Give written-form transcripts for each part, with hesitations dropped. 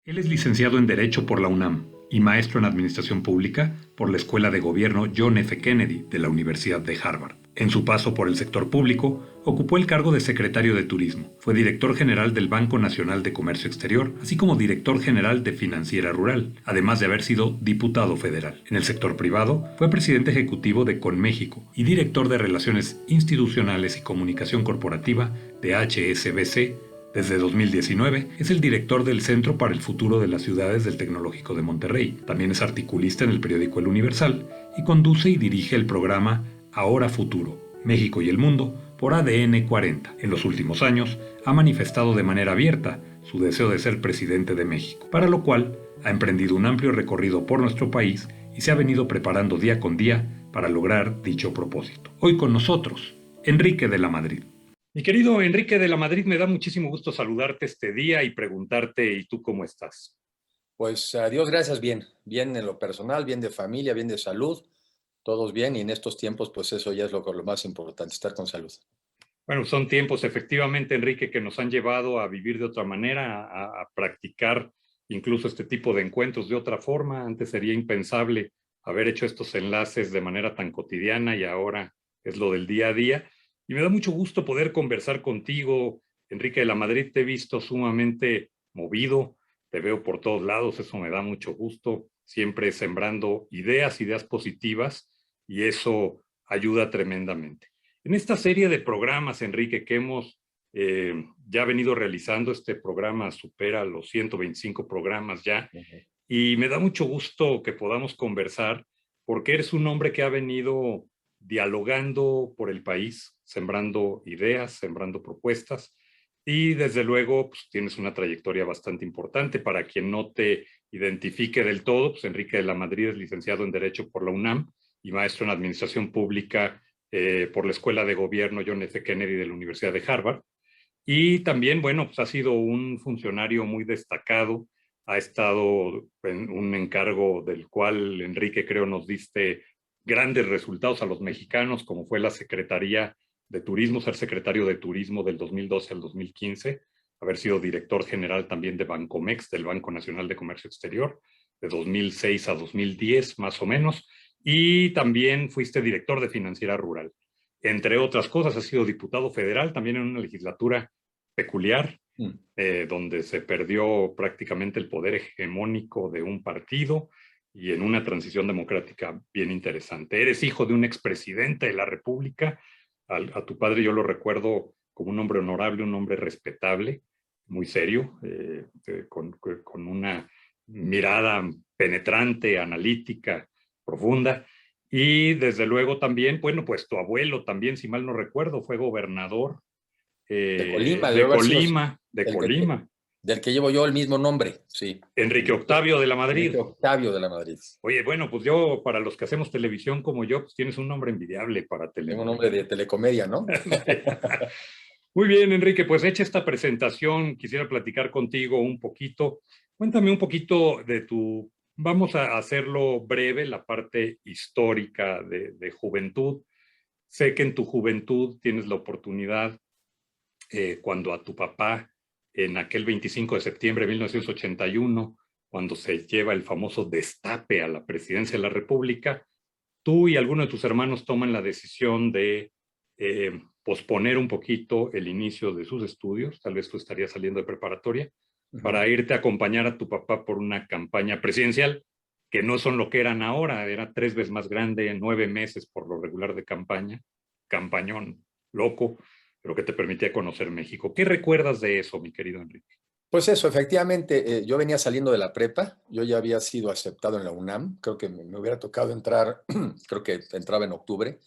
Él es licenciado en Derecho por la UNAM y maestro en Administración Pública por la Escuela de Gobierno John F. Kennedy de la Universidad de Harvard. En su paso por el sector público, ocupó el cargo de secretario de Turismo. Fue director general del Banco Nacional de Comercio Exterior, así como director general de Financiera Rural, además de haber sido diputado federal. En el sector privado, fue presidente ejecutivo de CONMéxico y director de Relaciones Institucionales y Comunicación Corporativa de HSBC. Desde 2019 es el director del Centro para el Futuro de las Ciudades del Tecnológico de Monterrey. También es articulista en el periódico El Universal y conduce y dirige el programa Ahora Futuro, México y el Mundo por ADN 40. En los últimos años ha manifestado de manera abierta su deseo de ser presidente de México, para lo cual ha emprendido un amplio recorrido por nuestro país y se ha venido preparando día con día para lograr dicho propósito. Hoy con nosotros, Enrique de la Madrid. Mi querido Enrique de la Madrid, me da muchísimo gusto saludarte este día y preguntarte, ¿y tú cómo estás? Pues a Dios gracias, bien, bien en lo personal, bien de familia, bien de salud, todos bien y en estos tiempos pues eso ya es lo más importante, estar con salud. Bueno, son tiempos efectivamente, Enrique, que nos han llevado a vivir de otra manera, a practicar incluso este tipo de encuentros de otra forma. Antes sería impensable haber hecho estos enlaces de manera tan cotidiana y ahora es lo del día a día. Y me da mucho gusto poder conversar contigo, Enrique de la Madrid. Te he visto sumamente movido, te veo por todos lados, eso me da mucho gusto, siempre sembrando ideas positivas y eso ayuda tremendamente. En esta serie de programas, Enrique, que hemos ya venido realizando, este programa supera los 125 programas ya, y me da mucho gusto que podamos conversar, porque eres un hombre que ha venido dialogando por el país, sembrando ideas, sembrando propuestas, y desde luego pues, tienes una trayectoria bastante importante. Para quien no te identifique del todo, pues Enrique de la Madrid es licenciado en Derecho por la UNAM y maestro en Administración Pública por la Escuela de Gobierno John F. Kennedy de la Universidad de Harvard. Y también, bueno, pues ha sido un funcionario muy destacado, ha estado en un encargo del cual, Enrique, creo nos diste grandes resultados a los mexicanos, como fue la Secretaría de Turismo, ser secretario de Turismo del 2012 al 2015, haber sido director general también de Bancomex, del Banco Nacional de Comercio Exterior, de 2006 a 2010 más o menos, y también fuiste director de Financiera Rural. Entre otras cosas, has sido diputado federal también en una legislatura peculiar, Mm. donde se perdió prácticamente el poder hegemónico de un partido y en una transición democrática bien interesante. Eres hijo de un expresidente de la República. A tu padre yo lo recuerdo como un hombre honorable, un hombre respetable, muy serio, con una mirada penetrante, analítica, profunda. Y desde luego también, bueno, pues tu abuelo también, si mal no recuerdo, fue gobernador De Colima, debe haber sido De del que, Colima, del que llevo yo el mismo nombre, sí, Enrique Octavio de la Enrique Madrid. Octavio de la Madrid. Oye, bueno, pues yo, para los que hacemos televisión como yo, pues tienes un nombre envidiable para Tengo un nombre telenovela. de telecomedia, ¿no? Muy bien, Enrique, pues hecha esta presentación, quisiera platicar contigo un poquito. Cuéntame un poquito de tu, vamos a hacerlo breve, la parte histórica de juventud. Sé que en tu juventud tienes la oportunidad, cuando a tu papá, en aquel 25 de septiembre de 1981, cuando se lleva el famoso destape a la presidencia de la República, tú y algunos de tus hermanos toman la decisión de posponer un poquito el inicio de sus estudios, tal vez tú estarías saliendo de preparatoria, Ujú. para irte a acompañar a tu papá por una campaña presidencial, que no son lo que eran ahora, era 3 veces más grande, 9 meses por lo regular de campaña, campañón loco, pero que te permitía conocer México. ¿Qué recuerdas de eso, mi querido Enrique? Pues eso, efectivamente, yo venía saliendo de la prepa, yo ya había sido aceptado en la UNAM, creo que me hubiera tocado entrar, creo que entraba en octubre,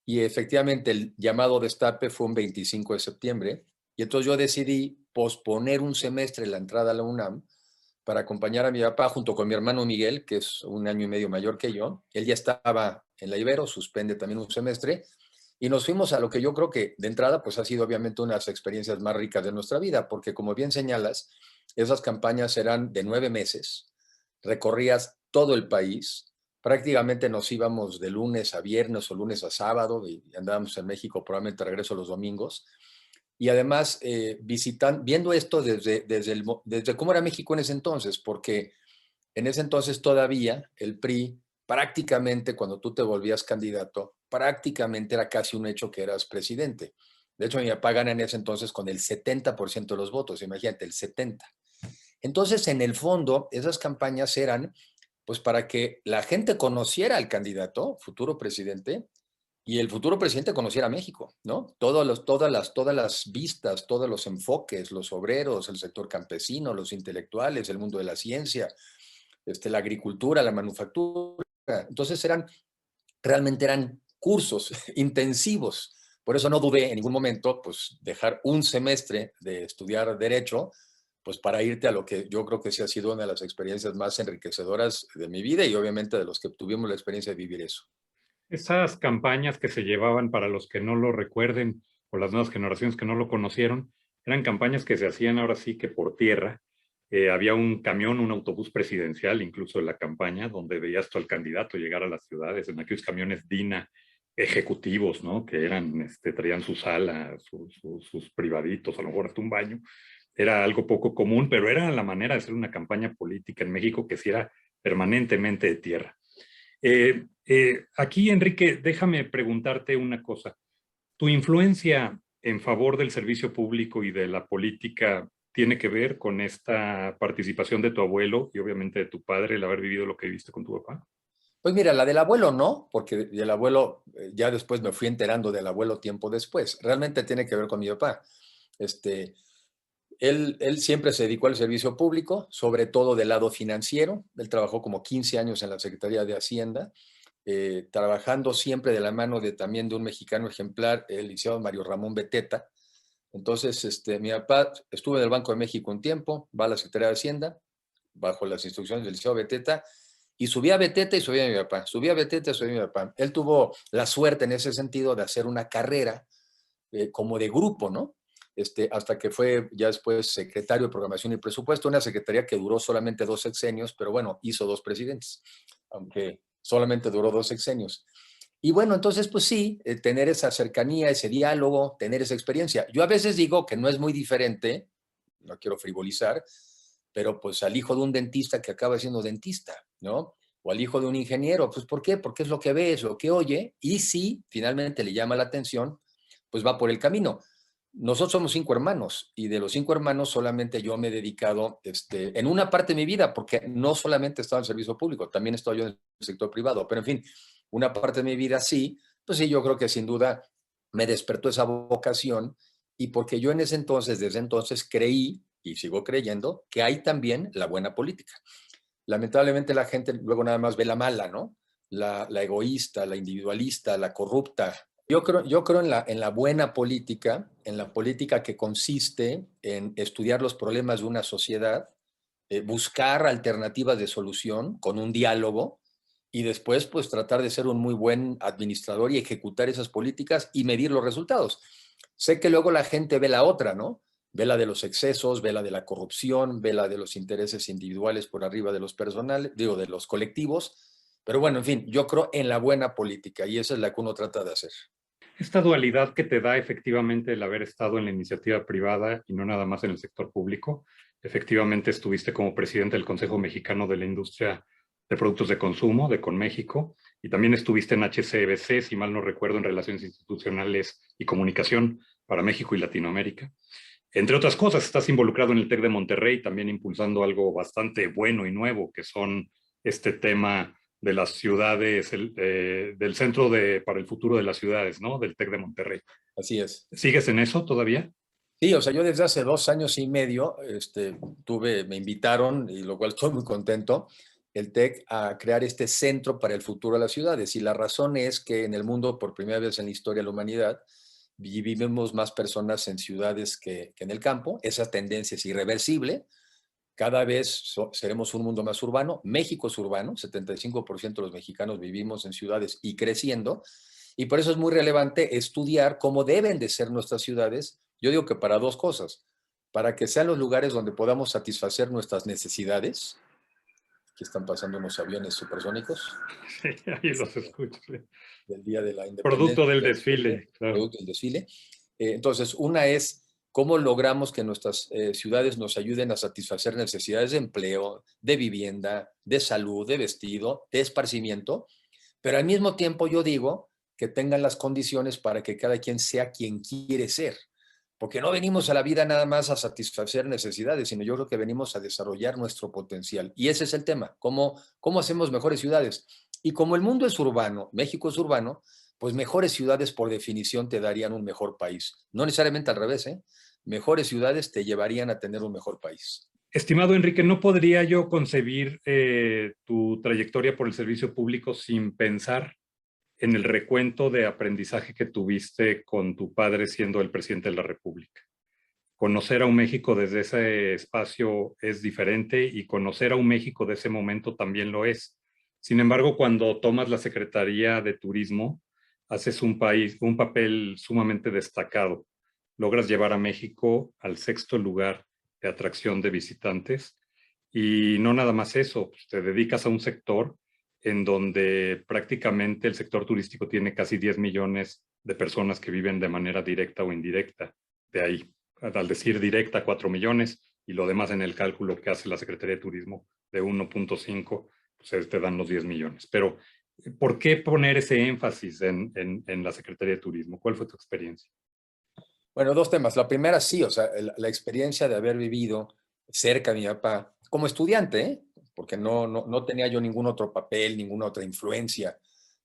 y efectivamente el llamado destape fue un 25 de septiembre, y entonces yo decidí posponer un semestre la entrada a la UNAM para acompañar a mi papá junto con mi hermano Miguel, que es un año y medio mayor que yo. Él ya estaba en la Ibero, suspende también un semestre, y nos fuimos a lo que yo creo que de entrada pues ha sido obviamente una de las experiencias más ricas de nuestra vida, porque como bien señalas, esas campañas eran de 9 meses, recorrías todo el país, prácticamente nos íbamos de lunes a viernes o lunes a sábado y andábamos en México probablemente regreso los domingos, y además viendo esto desde cómo era México en ese entonces, porque en ese entonces todavía el PRI prácticamente cuando tú te volvías candidato, prácticamente era casi un hecho que eras presidente. De hecho, mi papá gana en ese entonces con el 70% de los votos, imagínate, el 70%. Entonces, en el fondo, esas campañas eran pues para que la gente conociera al candidato, futuro presidente, y el futuro presidente conociera a México, ¿no? Todas las vistas, todos los enfoques, los obreros, el sector campesino, los intelectuales, el mundo de la ciencia, la agricultura, la manufactura. Entonces realmente eran cursos intensivos. Por eso no dudé en ningún momento, pues, dejar un semestre de estudiar Derecho, pues, para irte a lo que yo creo que sí ha sido una de las experiencias más enriquecedoras de mi vida y obviamente de los que tuvimos la experiencia de vivir eso. Esas campañas que se llevaban, para los que no lo recuerden o las nuevas generaciones que no lo conocieron, eran campañas que se hacían ahora sí que por tierra. Había un camión, un autobús presidencial, incluso en la campaña, donde veías tú al candidato llegar a las ciudades, en aquellos camiones DINA ejecutivos, ¿no? Que eran, traían su sala, sus privaditos, a lo mejor hasta un baño. Era algo poco común, pero era la manera de hacer una campaña política en México que sí era permanentemente de tierra. Aquí, Enrique, déjame preguntarte una cosa. ¿Tu influencia en favor del servicio público y de la política tiene que ver con esta participación de tu abuelo y obviamente de tu padre, el haber vivido lo que viviste con tu papá? Pues mira, la del abuelo no, porque del abuelo ya después me fui enterando del abuelo tiempo después. Realmente tiene que ver con mi papá. Él siempre se dedicó al servicio público, sobre todo del lado financiero. Él trabajó como 15 años en la Secretaría de Hacienda, trabajando siempre de la mano también de un mexicano ejemplar, el licenciado Mario Ramón Beteta. Entonces, mi papá estuvo en el Banco de México un tiempo, va a la Secretaría de Hacienda, bajo las instrucciones del licenciado Beteta, y subía a Beteta y subía a mi papá, subía a Beteta y subía a mi papá. Él tuvo la suerte en ese sentido de hacer una carrera como de grupo, ¿no? Hasta que fue ya después secretario de Programación y Presupuesto, una secretaría que duró solamente 2 sexenios, pero bueno, hizo 2 presidentes, aunque solamente duró 2 sexenios. Y bueno, entonces, pues sí, tener esa cercanía, ese diálogo, tener esa experiencia. Yo a veces digo que no es muy diferente, no quiero frivolizar, pero pues al hijo de un dentista que acaba siendo dentista, ¿no? O al hijo de un ingeniero, pues ¿por qué? Porque es lo que ve, es lo que oye, y si finalmente le llama la atención, pues va por el camino. Nosotros somos 5 hermanos y de los 5 hermanos solamente yo me he dedicado en una parte de mi vida, porque no solamente he estado en el servicio público, también estoy yo en el sector privado, pero en fin, una parte de mi vida sí, pues sí, yo creo que sin duda me despertó esa vocación y porque yo en ese entonces, desde entonces creí y sigo creyendo que hay también la buena política. Lamentablemente la gente luego nada más ve la mala, ¿no? La egoísta, la individualista, la corrupta. Yo creo en la buena política, en la política que consiste en estudiar los problemas de una sociedad, buscar alternativas de solución con un diálogo y después pues tratar de ser un muy buen administrador y ejecutar esas políticas y medir los resultados. Sé que luego la gente ve la otra, ¿no? Ve la de los excesos, ve la de la corrupción, ve la de los intereses individuales por arriba de los personales, digo, de los colectivos. Pero bueno, en fin, yo creo en la buena política y esa es la que uno trata de hacer. Esta dualidad que te da efectivamente el haber estado en la iniciativa privada y no nada más en el sector público. Efectivamente estuviste como presidente del Consejo Mexicano de la Industria de Productos de Consumo, de Conméxico, y también estuviste en HCBC, si mal no recuerdo, en Relaciones Institucionales y Comunicación para México y Latinoamérica. Entre otras cosas, estás involucrado en el TEC de Monterrey, también impulsando algo bastante bueno y nuevo, que son este tema de las ciudades, del Centro para el Futuro de las Ciudades, ¿no? Del TEC de Monterrey. Así es. ¿Sigues en eso todavía? Sí, o sea, yo desde hace 2 años y medio me invitaron, y lo cual estoy muy contento, el TEC a crear este centro para el futuro de las ciudades. Y la razón es que en el mundo, por primera vez en la historia de la humanidad, vivimos más personas en ciudades que en el campo. Esa tendencia es irreversible. Cada vez seremos un mundo más urbano. México es urbano, 75% de los mexicanos vivimos en ciudades y creciendo. Y por eso es muy relevante estudiar cómo deben de ser nuestras ciudades. Yo digo que para 2 cosas. Para que sean los lugares donde podamos satisfacer nuestras necesidades. Aquí están pasando unos aviones supersónicos. Sí, ahí los escucho. Sí. Del Día de la Producto Independencia. del desfile, claro. Producto del desfile. Entonces, una es ¿Cómo logramos que nuestras ciudades nos ayuden a satisfacer necesidades de empleo, de vivienda, de salud, de vestido, de esparcimiento? Pero al mismo tiempo yo digo que tengan las condiciones para que cada quien sea quien quiere ser. Porque no venimos a la vida nada más a satisfacer necesidades, sino yo creo que venimos a desarrollar nuestro potencial. Y ese es el tema, cómo hacemos mejores ciudades. Y como el mundo es urbano, México es urbano, pues mejores ciudades por definición te darían un mejor país. No necesariamente al revés, ¿eh? Mejores ciudades te llevarían a tener un mejor país. Estimado Enrique, ¿no podría yo concebir tu trayectoria por el servicio público sin pensar en el recuento de aprendizaje que tuviste con tu padre siendo el presidente de la República? Conocer a un México desde ese espacio es diferente y conocer a un México de ese momento también lo es. Sin embargo, cuando tomas la Secretaría de Turismo, haces un papel sumamente destacado. Logras llevar a México al 6º lugar de atracción de visitantes y no nada más eso, pues te dedicas a un sector en donde prácticamente el sector turístico tiene casi 10 millones de personas que viven de manera directa o indirecta de ahí. Al decir directa, 4 millones, y lo demás en el cálculo que hace la Secretaría de Turismo de 1.5, pues te dan los 10 millones. Pero, ¿por qué poner ese énfasis en la Secretaría de Turismo? ¿Cuál fue tu experiencia? Bueno, dos temas. La primera, sí, o sea, la experiencia de haber vivido cerca de mi papá como estudiante, ¿eh? Porque no tenía yo ningún otro papel, ninguna otra influencia,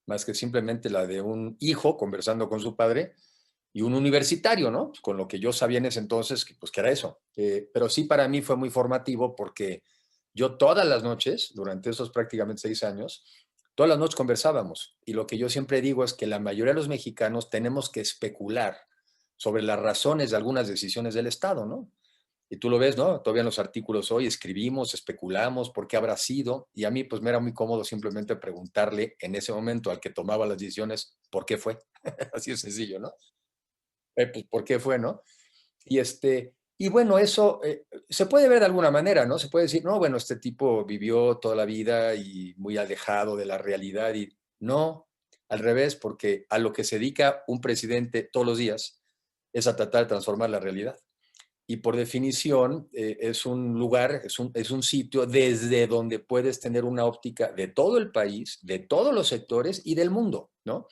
más que simplemente la de un hijo conversando con su padre y un universitario, ¿no? Con lo que yo sabía en ese entonces, pues que era eso. Pero sí para mí fue muy formativo porque yo todas las noches, durante esos prácticamente 6 años, todas las noches conversábamos. Y lo que yo siempre digo es que la mayoría de los mexicanos tenemos que especular sobre las razones de algunas decisiones del Estado, ¿no? Y tú lo ves, ¿no? Todavía en los artículos hoy escribimos, especulamos, por qué habrá sido, y a mí pues me era muy cómodo simplemente preguntarle en ese momento al que tomaba las decisiones, ¿por qué fue? Así es sencillo, ¿no? Pues, ¿por qué fue, no? Y bueno, eso se puede ver de alguna manera, ¿no? Se puede decir, no, bueno, este tipo vivió toda la vida y muy alejado de la realidad, y no, al revés, porque a lo que se dedica un presidente todos los días es a tratar de transformar la realidad. Y por definición es un lugar, es un sitio desde donde puedes tener una óptica de todo el país, de todos los sectores y del mundo, ¿no?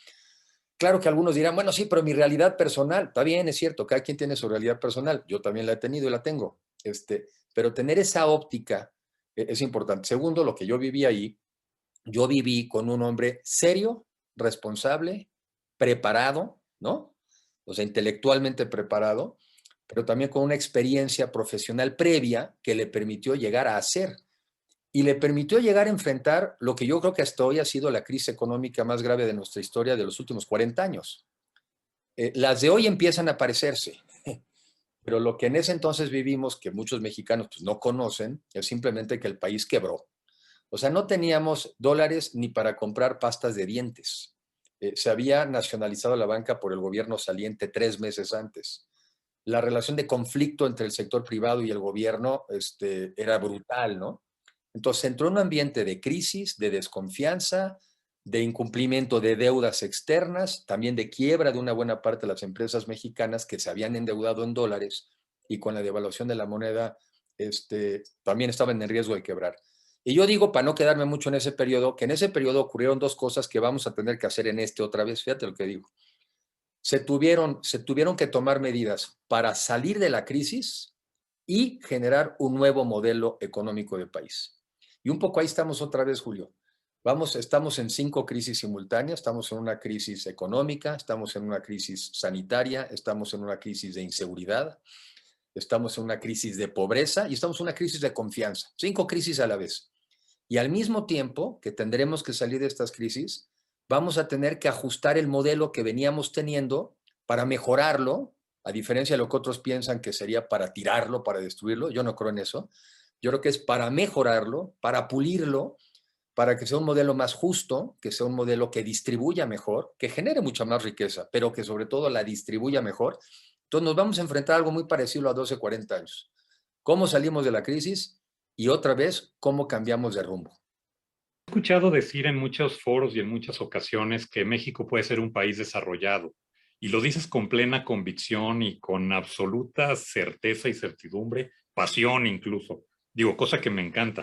Claro que algunos dirán, bueno, sí, pero mi realidad personal, está bien, es cierto, cada quien tiene su realidad personal, yo también la he tenido y la tengo, pero tener esa óptica es importante. Segundo, lo que yo viví ahí, yo viví con un hombre serio, responsable, preparado, ¿no? O sea, intelectualmente preparado, pero también con una experiencia profesional previa que le permitió llegar a hacer y le permitió llegar a enfrentar lo que yo creo que hasta hoy ha sido la crisis económica más grave de nuestra historia de los últimos 40 años. Las de hoy empiezan a parecerse, pero lo que en ese entonces vivimos, que muchos mexicanos pues, no conocen, es simplemente que el país quebró. O sea, no teníamos dólares ni para comprar pastas de dientes. Se había nacionalizado la banca por el gobierno saliente 3 meses antes. La relación de conflicto entre el sector privado y el gobierno era brutal, ¿no? Entonces entró en un ambiente de crisis, de desconfianza, de incumplimiento de deudas externas, también de quiebra de una buena parte de las empresas mexicanas que se habían endeudado en dólares y con la devaluación de la moneda también estaban en riesgo de quebrar. Y yo digo, para no quedarme mucho en ese periodo, que en ese periodo ocurrieron dos cosas que vamos a tener que hacer en otra vez. Fíjate lo que digo. Se tuvieron que tomar medidas para salir de la crisis y generar un nuevo modelo económico de país. Y un poco ahí estamos otra vez, Julio. Estamos en 5 crisis simultáneas, estamos en una crisis económica, estamos en una crisis sanitaria, estamos en una crisis de inseguridad, estamos en una crisis de pobreza y estamos en una crisis de confianza. 5 crisis a la vez. Y al mismo tiempo que tendremos que salir de estas crisis, vamos a tener que ajustar el modelo que veníamos teniendo para mejorarlo, a diferencia de lo que otros piensan que sería para tirarlo, para destruirlo. Yo no creo en eso. Yo creo que es para mejorarlo, para pulirlo, para que sea un modelo más justo, que sea un modelo que distribuya mejor, que genere mucha más riqueza, pero que sobre todo la distribuya mejor. Entonces nos vamos a enfrentar a algo muy parecido a 12, 40 años. ¿Cómo salimos de la crisis? Y otra vez, ¿cómo cambiamos de rumbo? He escuchado decir en muchos foros y en muchas ocasiones que México puede ser un país desarrollado y lo dices con plena convicción y con absoluta certeza y certidumbre, pasión incluso. Digo, cosa que me encanta.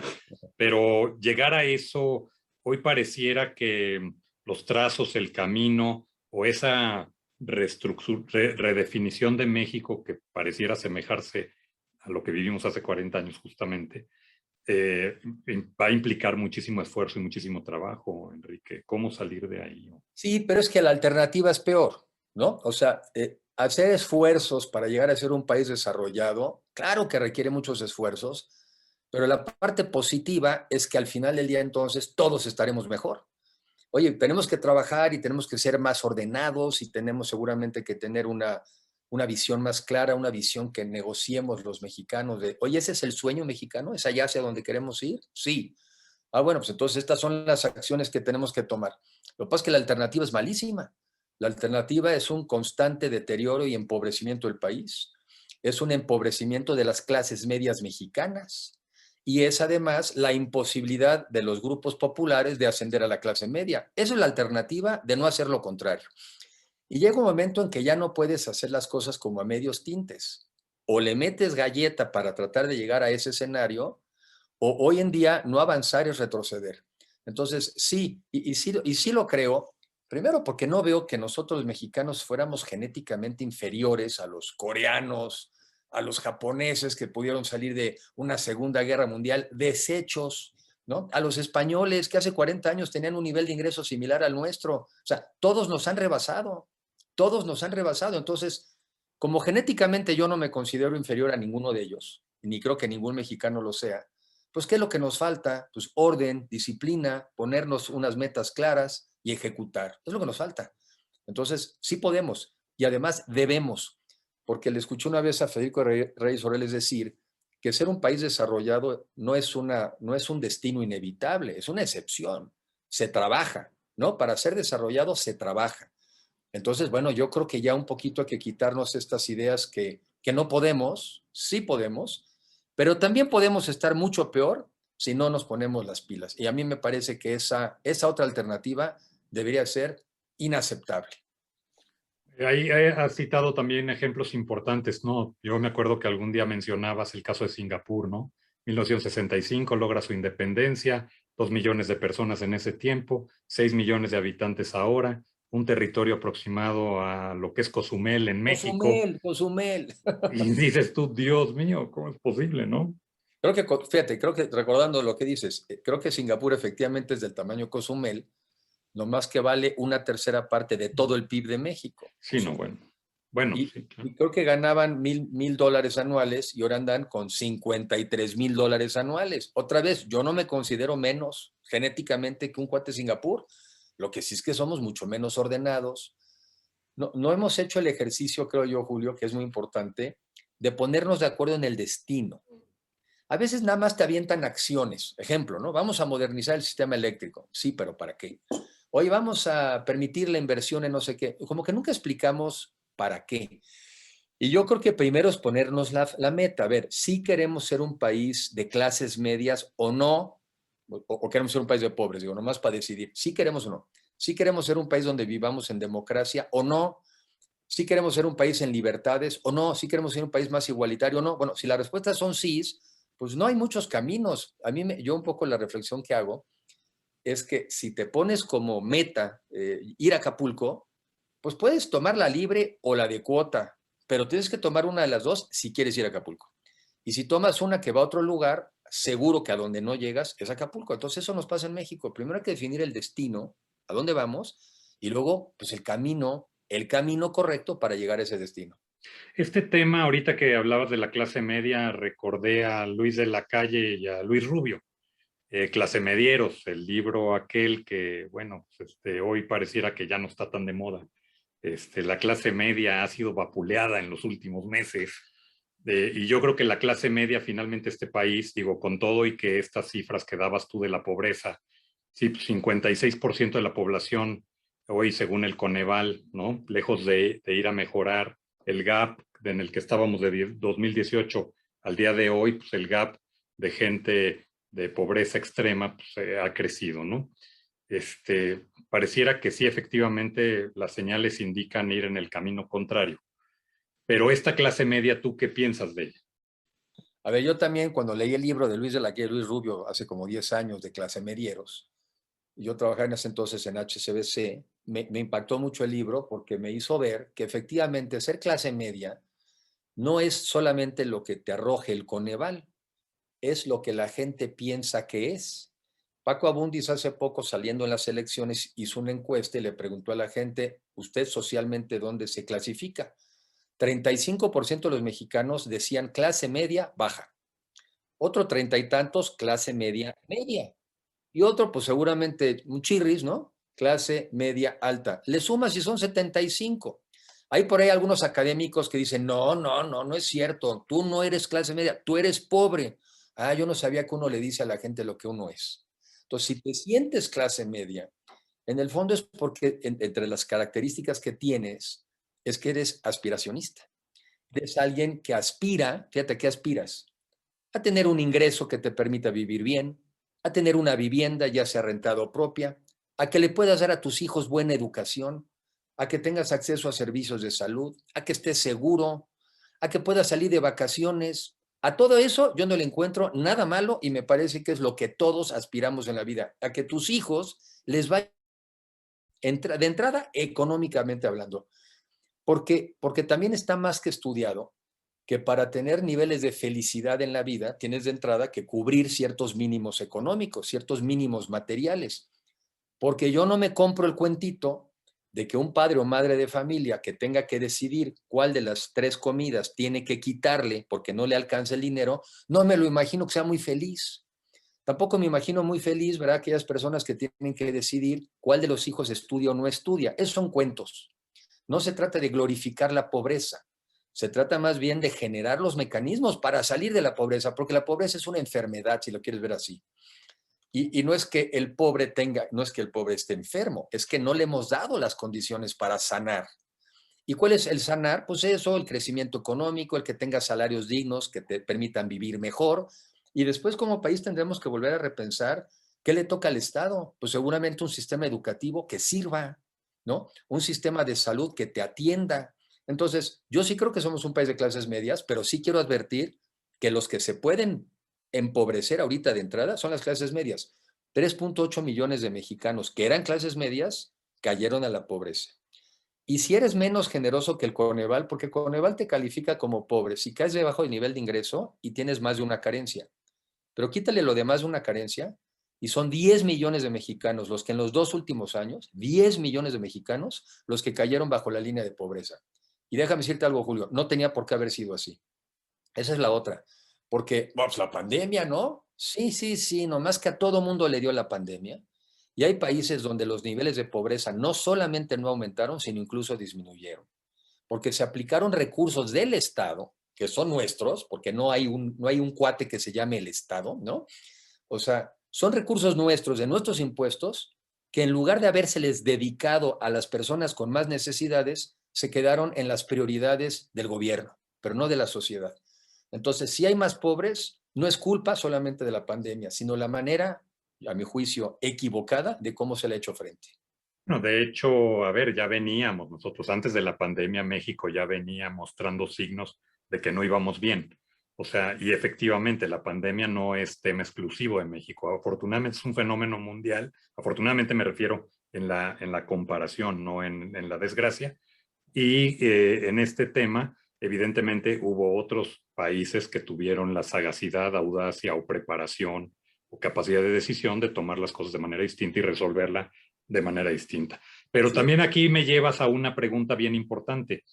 Pero llegar a eso, hoy pareciera que los trazos, el camino o esa redefinición de México que pareciera asemejarse a lo que vivimos hace 40 años justamente, va a implicar muchísimo esfuerzo y muchísimo trabajo, Enrique. ¿Cómo salir de ahí? Sí, pero es que la alternativa es peor, ¿no? O sea, hacer esfuerzos para llegar a ser un país desarrollado, claro que requiere muchos esfuerzos, pero la parte positiva es que al final del día entonces todos estaremos mejor. Oye, tenemos que trabajar y tenemos que ser más ordenados y tenemos seguramente que tener una visión más clara, una visión que negociemos los mexicanos de, oye, ¿ese es el sueño mexicano? ¿Es allá hacia donde queremos ir? Sí. Ah, bueno, pues entonces estas son las acciones que tenemos que tomar. Lo que pasa es que la alternativa es malísima. La alternativa es un constante deterioro y empobrecimiento del país. Es un empobrecimiento de las clases medias mexicanas. Y es además la imposibilidad de los grupos populares de ascender a la clase media. Esa es la alternativa de no hacer lo contrario. Y llega un momento en que ya no puedes hacer las cosas como a medios tintes. O le metes galleta para tratar de llegar a ese escenario, o hoy en día no avanzar es retroceder. Entonces, sí, y sí lo creo, primero porque no veo que nosotros los mexicanos fuéramos genéticamente inferiores a los coreanos, a los japoneses que pudieron salir de una Segunda Guerra Mundial deshechos, ¿no? A los españoles que hace 40 años tenían un nivel de ingreso similar al nuestro. O sea, todos nos han rebasado, todos nos han rebasado. Entonces, como genéticamente yo no me considero inferior a ninguno de ellos, ni creo que ningún mexicano lo sea, pues ¿qué es lo que nos falta? Pues orden, disciplina, ponernos unas metas claras y ejecutar. Es lo que nos falta. Entonces, sí podemos y además debemos, porque le escuché una vez a Federico Reyes Oreles decir que ser un país desarrollado no es un destino inevitable, es una excepción. Se trabaja, ¿no? Para ser desarrollado se trabaja. Entonces, bueno, yo creo que ya un poquito hay que quitarnos estas ideas que no podemos, sí podemos, pero también podemos estar mucho peor si no nos ponemos las pilas. Y a mí me parece que esa otra alternativa debería ser inaceptable. Ahí has citado también ejemplos importantes, ¿no? Yo me acuerdo que algún día mencionabas el caso de Singapur, ¿no? 1965 logra su independencia, 2 millones de personas en ese tiempo, 6 millones de habitantes ahora, un territorio aproximado a lo que es Cozumel en México. Cozumel, Cozumel. Y dices tú, Dios mío, ¿cómo es posible, no? Creo que, fíjate, creo que recordando lo que dices, creo que Singapur efectivamente es del tamaño Cozumel, no más que vale una tercera parte de todo el PIB de México. Sí, no, bueno. Bueno, Y, sí, claro. y creo que ganaban mil dólares anuales y ahora andan con $53,000 anuales. Otra vez, yo no me considero menos genéticamente que un cuate de Singapur. Lo que sí es que somos mucho menos ordenados. No hemos hecho el ejercicio, creo yo, Julio, que es muy importante, de ponernos de acuerdo en el destino. A veces nada más te avientan acciones. Ejemplo, ¿no? Vamos a modernizar el sistema eléctrico. Sí, pero ¿para qué? Oye, vamos a permitir la inversión en no sé qué. Como que nunca explicamos para qué. Y yo creo que primero es ponernos la meta. A ver, si queremos ser un país de clases medias o no, o queremos ser un país de pobres, digo, nomás para decidir si queremos o no. Si queremos ser un país donde vivamos en democracia o no. Si queremos ser un país en libertades o no. Si queremos ser un país más igualitario o no. Bueno, si las respuestas son sí, pues no hay muchos caminos. Yo un poco la reflexión que hago es que si te pones como meta ir a Acapulco, pues puedes tomar la libre o la de cuota, pero tienes que tomar una de las dos si quieres ir a Acapulco. Y si tomas una que va a otro lugar, seguro que a donde no llegas es Acapulco. Entonces eso nos pasa en México. Primero hay que definir el destino, a dónde vamos, y luego pues el camino correcto para llegar a ese destino. Este tema, ahorita que hablabas de la clase media, recordé a Luis de la Calle y a Luis Rubio, Clase Medieros, el libro aquel que, bueno, pues, hoy pareciera que ya no está tan de moda. La clase media ha sido vapuleada en los últimos meses. Y yo creo que la clase media, finalmente, este país, digo, con todo y que estas cifras que dabas tú de la pobreza, sí, 56% de la población hoy, según el Coneval, ¿no? Lejos de ir a mejorar el gap en el que estábamos de 2018 al día de hoy, pues el gap de gente de pobreza extrema pues, ha crecido, ¿no? pareciera que sí, efectivamente, las señales indican ir en el camino contrario. Pero esta clase media, ¿tú qué piensas de ella? A ver, yo también cuando leí el libro de Luis de la Guía, Luis Rubio, hace como 10 años de clase medieros, yo trabajaba en ese entonces en HSBC, me impactó mucho el libro porque me hizo ver que efectivamente ser clase media no es solamente lo que te arroje el Coneval, es lo que la gente piensa que es. Paco Abundis hace poco saliendo en las elecciones hizo una encuesta y le preguntó a la gente, ¿usted socialmente dónde se clasifica? 35% de los mexicanos decían clase media baja, otro 30 y tantos clase media media y otro pues seguramente un chirris, ¿no? Clase media alta. Le sumas y son 75. Hay por ahí algunos académicos que dicen, no es cierto, tú no eres clase media, tú eres pobre. Ah, yo no sabía que uno le dice a la gente lo que uno es. Entonces, si te sientes clase media, en el fondo es porque entre las características que tienes es que eres aspiracionista. Eres alguien que aspira, fíjate, ¿qué aspiras? A tener un ingreso que te permita vivir bien, a tener una vivienda ya sea rentada o propia, a que le puedas dar a tus hijos buena educación, a que tengas acceso a servicios de salud, a que estés seguro, a que puedas salir de vacaciones. A todo eso yo no le encuentro nada malo y me parece que es lo que todos aspiramos en la vida, a que tus hijos les vaya de entrada económicamente hablando, porque también está más que estudiado que para tener niveles de felicidad en la vida tienes de entrada que cubrir ciertos mínimos económicos, ciertos mínimos materiales. Porque yo no me compro el cuentito de que un padre o madre de familia que tenga que decidir cuál de las 3 comidas tiene que quitarle porque no le alcanza el dinero, no me lo imagino que sea muy feliz. Tampoco me imagino muy feliz, ¿verdad? Aquellas personas que tienen que decidir cuál de los hijos estudia o no estudia. Esos son cuentos. No se trata de glorificar la pobreza, se trata más bien de generar los mecanismos para salir de la pobreza, porque la pobreza es una enfermedad, si lo quieres ver así. Y no es que el pobre tenga, no es que el pobre esté enfermo, es que no le hemos dado las condiciones para sanar. ¿Y cuál es el sanar? Pues eso, el crecimiento económico, el que tenga salarios dignos que te permitan vivir mejor. Y después como país tendremos que volver a repensar qué le toca al Estado. Pues seguramente un sistema educativo que sirva, ¿no? Un sistema de salud que te atienda. Entonces, yo sí creo que somos un país de clases medias, pero sí quiero advertir que los que se pueden empobrecer ahorita de entrada son las clases medias. 3.8 millones de mexicanos que eran clases medias cayeron a la pobreza. Y si eres menos generoso que el Coneval, porque Coneval te califica como pobre, si caes debajo del nivel de ingreso y tienes más de una carencia. Pero quítale lo de más de una carencia y son 10 millones de mexicanos los que en los 2 últimos años, 10 millones de mexicanos, los que cayeron bajo la línea de pobreza. Y déjame decirte algo, Julio, no tenía por qué haber sido así. Esa es la otra. Porque, pues la pandemia, ¿no? Sí, nomás que a todo mundo le dio la pandemia. Y hay países donde los niveles de pobreza no solamente no aumentaron, sino incluso disminuyeron. Porque se aplicaron recursos del Estado, que son nuestros, porque no hay un cuate que se llame el Estado, ¿no? O sea, son recursos nuestros, de nuestros impuestos, que en lugar de habérseles dedicado a las personas con más necesidades, se quedaron en las prioridades del gobierno, pero no de la sociedad. Entonces, si hay más pobres, no es culpa solamente de la pandemia, sino la manera, a mi juicio, equivocada de cómo se le ha hecho frente. No, de hecho, a ver, ya veníamos nosotros, antes de la pandemia, México ya venía mostrando signos de que no íbamos bien. O sea, y efectivamente, la pandemia no es tema exclusivo de México. Afortunadamente es un fenómeno mundial. Afortunadamente me refiero en la comparación, no en la desgracia. Y en este tema, evidentemente, hubo otros países que tuvieron la sagacidad, audacia o preparación o capacidad de decisión de tomar las cosas de manera distinta y resolverla de manera distinta. Pero Sí. también aquí me llevas a una pregunta bien importante.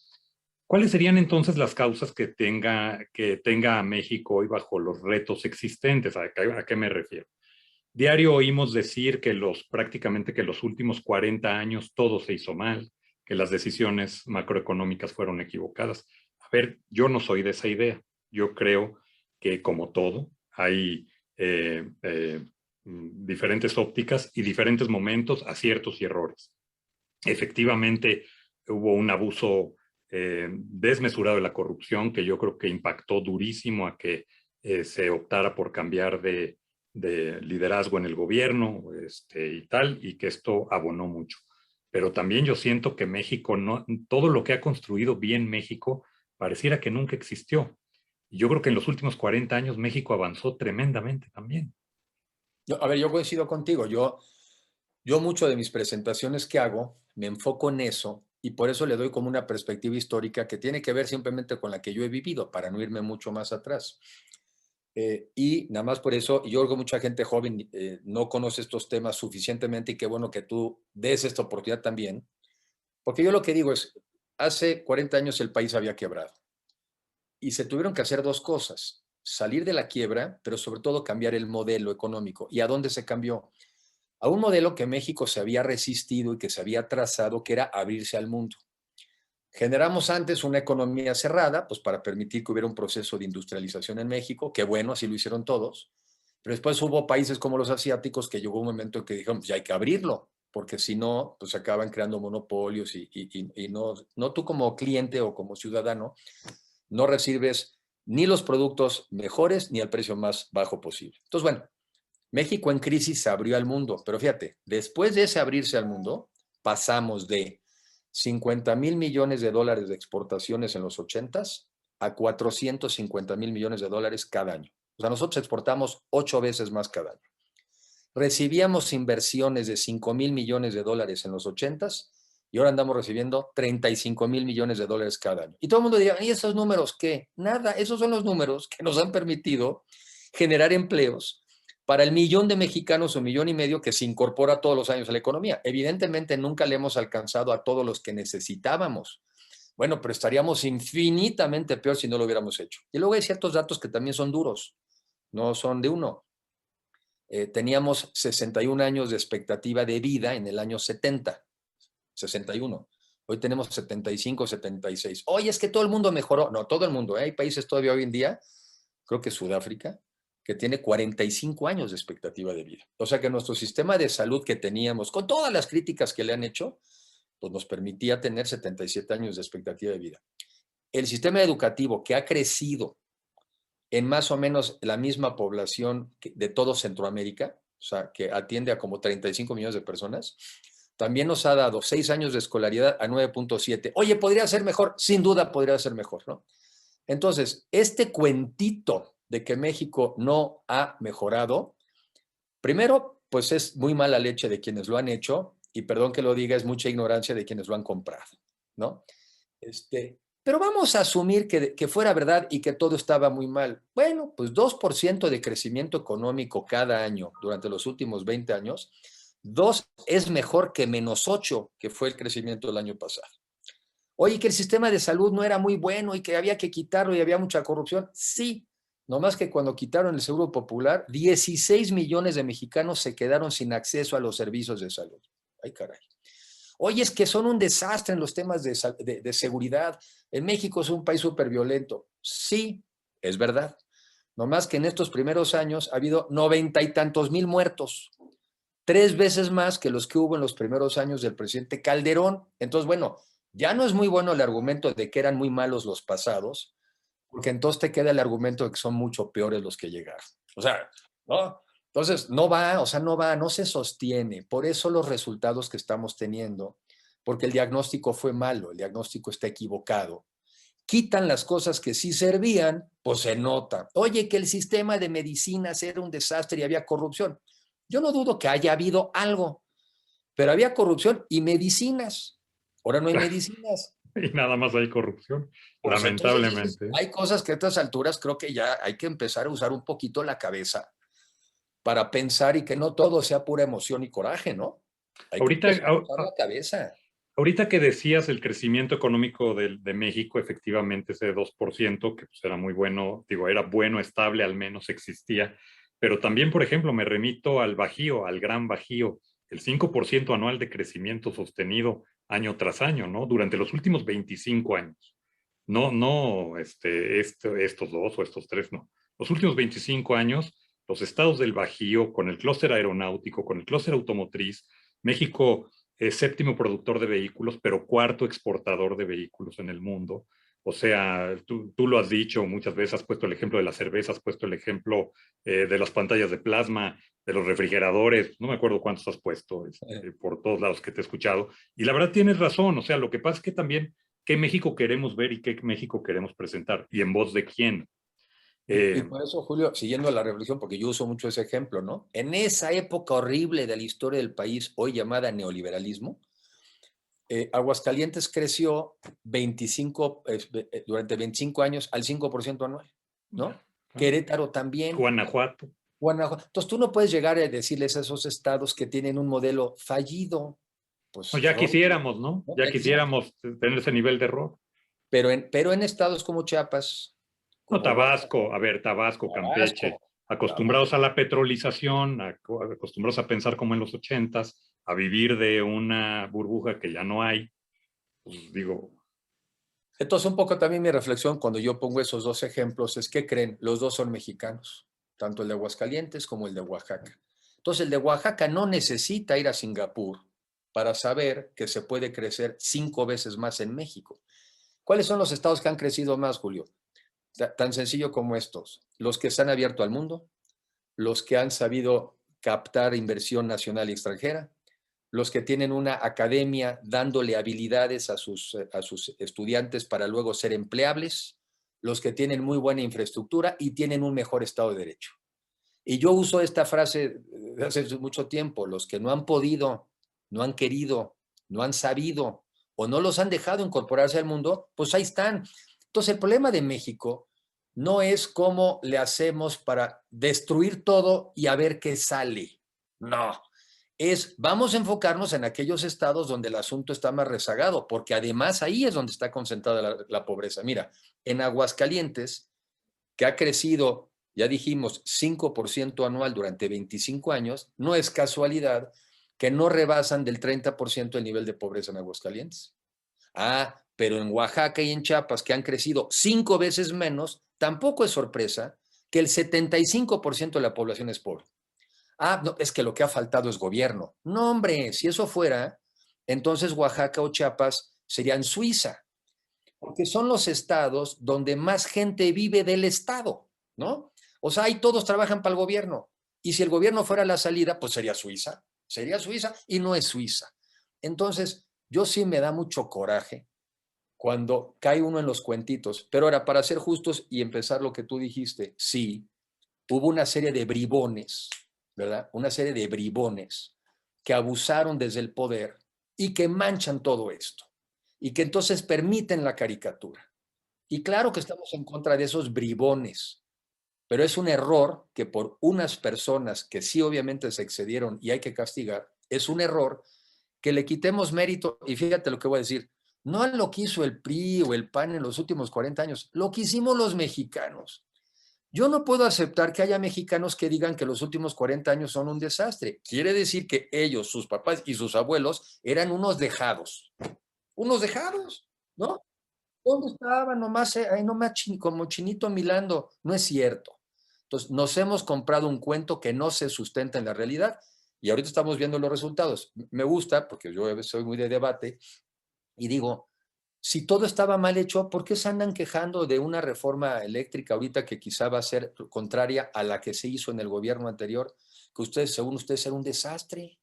¿Cuáles serían entonces las causas que tenga a México hoy bajo los retos existentes? ¿A qué me refiero? Diario oímos decir que prácticamente que los últimos 40 años todo se hizo mal, que las decisiones macroeconómicas fueron equivocadas. A ver, yo no soy de esa idea. Yo creo que como todo, hay diferentes ópticas y diferentes momentos, aciertos y errores. Efectivamente, hubo un abuso desmesurado de la corrupción que yo creo que impactó durísimo a que se optara por cambiar de liderazgo en el gobierno y tal, y que esto abonó mucho. Pero también yo siento que México, no, todo lo que ha construido bien México, pareciera que nunca existió. Y yo creo que en los últimos 40 años México avanzó tremendamente también. A ver, yo coincido contigo. Yo mucho de mis presentaciones que hago me enfoco en eso y por eso le doy como una perspectiva histórica que tiene que ver simplemente con la que yo he vivido, para no irme mucho más atrás. Y nada más por eso, yo creo que mucha gente joven no conoce estos temas suficientemente y qué bueno que tú des esta oportunidad también, porque yo lo que digo es, hace 40 años el país había quebrado y se tuvieron que hacer dos cosas, salir de la quiebra, pero sobre todo cambiar el modelo económico. ¿Y a dónde se cambió? A un modelo que México se había resistido y que se había trazado, que era abrirse al mundo. Generamos antes una economía cerrada, pues para permitir que hubiera un proceso de industrialización en México, que bueno, así lo hicieron todos, pero después hubo países como los asiáticos que llegó un momento en que dijeron, pues ya hay que abrirlo, porque si no, pues se acaban creando monopolios y no tú como cliente o como ciudadano, no recibes ni los productos mejores ni al precio más bajo posible. Entonces, bueno, México en crisis se abrió al mundo, pero fíjate, después de ese abrirse al mundo, pasamos de 50,000 millones de dólares de exportaciones en los 80s a 450,000 millones de dólares cada año. O sea, nosotros exportamos 8 veces más cada año. Recibíamos inversiones de 5,000 millones de dólares en los 80s y ahora andamos recibiendo 35,000 millones de dólares cada año. Y todo el mundo dirá, ¿y esos números qué? Nada, esos son los números que nos han permitido generar empleos para el millón de mexicanos o 1,5 millones que se incorpora todos los años a la economía. Evidentemente nunca le hemos alcanzado a todos los que necesitábamos. Bueno, pero estaríamos infinitamente peor si no lo hubiéramos hecho. Y luego hay ciertos datos que también son duros, no son de uno. Teníamos 61 años de expectativa de vida en el año 70, 61. Hoy tenemos 75, 76. Oye, es que todo el mundo mejoró. No, todo el mundo. Hay países todavía hoy en día, creo que Sudáfrica, que tiene 45 años de expectativa de vida. O sea que nuestro sistema de salud que teníamos, con todas las críticas que le han hecho, pues nos permitía tener 77 años de expectativa de vida. El sistema educativo que ha crecido en más o menos la misma población de todo Centroamérica, o sea, que atiende a como 35 millones de personas, también nos ha dado 6 años de escolaridad a 9.7. Oye, ¿podría ser mejor? Sin duda podría ser mejor, ¿no? Entonces, este cuentito de que México no ha mejorado, primero, pues es muy mala leche de quienes lo han hecho, y perdón que lo diga, es mucha ignorancia de quienes lo han comprado, ¿no? Pero vamos a asumir que fuera verdad y que todo estaba muy mal. Bueno, pues 2% de crecimiento económico cada año durante los últimos 20 años, 2 es mejor que -8, que fue el crecimiento del año pasado. Oye, que el sistema de salud no era muy bueno y que había que quitarlo y había mucha corrupción. Sí, nomás que cuando quitaron el Seguro Popular, 16 millones de mexicanos se quedaron sin acceso a los servicios de salud. Ay, caray. Oye, es que son un desastre en los temas de seguridad. En México es un país súper violento. Sí, es verdad. Nomás que en estos primeros años ha habido 90 y tantos mil muertos. 3 veces más que los que hubo en los primeros años del presidente Calderón. Entonces, bueno, ya no es muy bueno el argumento de que eran muy malos los pasados, porque entonces te queda el argumento de que son mucho peores los que llegaron. O sea, ¿no? Entonces, no va, o sea, no va, no se sostiene. Por eso los resultados que estamos teniendo, porque el diagnóstico fue malo, el diagnóstico está equivocado. Quitan las cosas que sí servían, pues se nota. Oye, que el sistema de medicinas era un desastre y había corrupción. Yo no dudo que haya habido algo, pero había corrupción y medicinas. Ahora no hay medicinas. Y nada más hay corrupción, Pues entonces dices, lamentablemente. hay cosas que a estas alturas creo que ya hay que empezar a usar un poquito la cabeza para pensar y que no todo sea pura emoción y coraje, ¿no? Hay que Ahorita, empezar a usar la cabeza. ahorita que decías el crecimiento económico de México, efectivamente ese 2%, que pues era muy bueno, digo, era bueno, estable, al menos existía, pero también, por ejemplo, me remito al Bajío, al Gran Bajío, el 5% anual de crecimiento sostenido año tras año, ¿no? Durante los últimos 25 años. No, no, estos dos o estos tres, no. Los últimos 25 años, los estados del Bajío, con el clúster aeronáutico, con el clúster automotriz, México es séptimo productor de vehículos, pero cuarto exportador de vehículos en el mundo. O sea, tú lo has dicho muchas veces, has puesto el ejemplo de la cerveza, has puesto el ejemplo de las pantallas de plasma, de los refrigeradores, no me acuerdo cuántos has puesto por todos lados que te he escuchado. Y la verdad tienes razón, o sea, lo que pasa es que también qué México queremos ver y qué México queremos presentar y en voz de quién. Y por eso, Julio, siguiendo la reflexión, porque yo uso mucho ese ejemplo, ¿no? En esa época horrible de la historia del país, hoy llamada neoliberalismo, Aguascalientes creció 25, durante 25 años al 5% anual, ¿no? Querétaro también. Guanajuato. Guanajuato. Entonces tú no puedes llegar a decirles a esos estados que tienen un modelo fallido. Pues No, ya son, quisiéramos, ¿no? ¿no? Ya Exacto. quisiéramos tener ese nivel de error. Pero en estados como Chiapas, No, como Tabasco, Oaxaca, a ver, Tabasco, Tabasco, Campeche, acostumbrados a la petrolización, acostumbrados a pensar como en los 80s, a vivir de una burbuja que ya no hay, pues digo, entonces, un poco también mi reflexión cuando yo pongo esos dos ejemplos es que creen, los dos son mexicanos, tanto el de Aguascalientes como el de Oaxaca. Entonces, el de Oaxaca no necesita ir a Singapur para saber que se puede crecer 5 veces más en México. ¿Cuáles son los estados que han crecido más, Julio? Tan sencillo como estos. Los que se han abierto al mundo, los que han sabido captar inversión nacional y extranjera, los que tienen una academia dándole habilidades a sus estudiantes para luego ser empleables, los que tienen muy buena infraestructura y tienen un mejor Estado de Derecho. Y yo uso esta frase hace mucho tiempo, los que no han podido, no han querido, no han sabido o no los han dejado incorporarse al mundo, pues ahí están. Entonces el problema de México no es cómo le hacemos para destruir todo y a ver qué sale. No, vamos a enfocarnos en aquellos estados donde el asunto está más rezagado, porque además ahí es donde está concentrada la pobreza. Mira, en Aguascalientes, que ha crecido, ya dijimos, 5% anual durante 25 años, no es casualidad que no rebasan del 30% el nivel de pobreza en Aguascalientes. Ah, pero en Oaxaca y en Chiapas, que han crecido 5 veces menos, tampoco es sorpresa que el 75% de la población es pobre. Ah, no, es que lo que ha faltado es gobierno. No, hombre, si eso fuera, entonces Oaxaca o Chiapas serían Suiza, porque son los estados donde más gente vive del estado, ¿no? O sea, ahí todos trabajan para el gobierno. Y si el gobierno fuera la salida, pues sería Suiza y no es Suiza. Entonces, yo sí me da mucho coraje cuando cae uno en los cuentitos. Pero ahora, para ser justos y empezar lo que tú dijiste, sí, hubo una serie de bribones, ¿verdad? Una serie de bribones que abusaron desde el poder y que manchan todo esto y que entonces permiten la caricatura. Y claro que estamos en contra de esos bribones, pero es un error que por unas personas que sí obviamente se excedieron y hay que castigar, es un error que le quitemos mérito, y fíjate lo que voy a decir, no lo que hizo el PRI o el PAN en los últimos 40 años, lo que hicimos los mexicanos. Yo no puedo aceptar que haya mexicanos que digan que los últimos 40 años son un desastre. Quiere decir que ellos, sus papás y sus abuelos eran unos dejados, ¿no? ¿Dónde estaban? Nomás, ahí nomás como chinito milando. No es cierto. Entonces, nos hemos comprado un cuento que no se sustenta en la realidad y ahorita estamos viendo los resultados. Me gusta, porque yo soy muy de debate, y digo, si todo estaba mal hecho, ¿por qué se andan quejando de una reforma eléctrica ahorita que quizá va a ser contraria a la que se hizo en el gobierno anterior, que ustedes, según ustedes, era un desastre?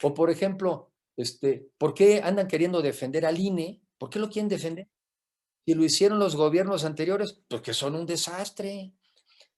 O, por ejemplo, ¿por qué andan queriendo defender al INE? ¿Por qué lo quieren defender? Si lo hicieron los gobiernos anteriores, porque son un desastre.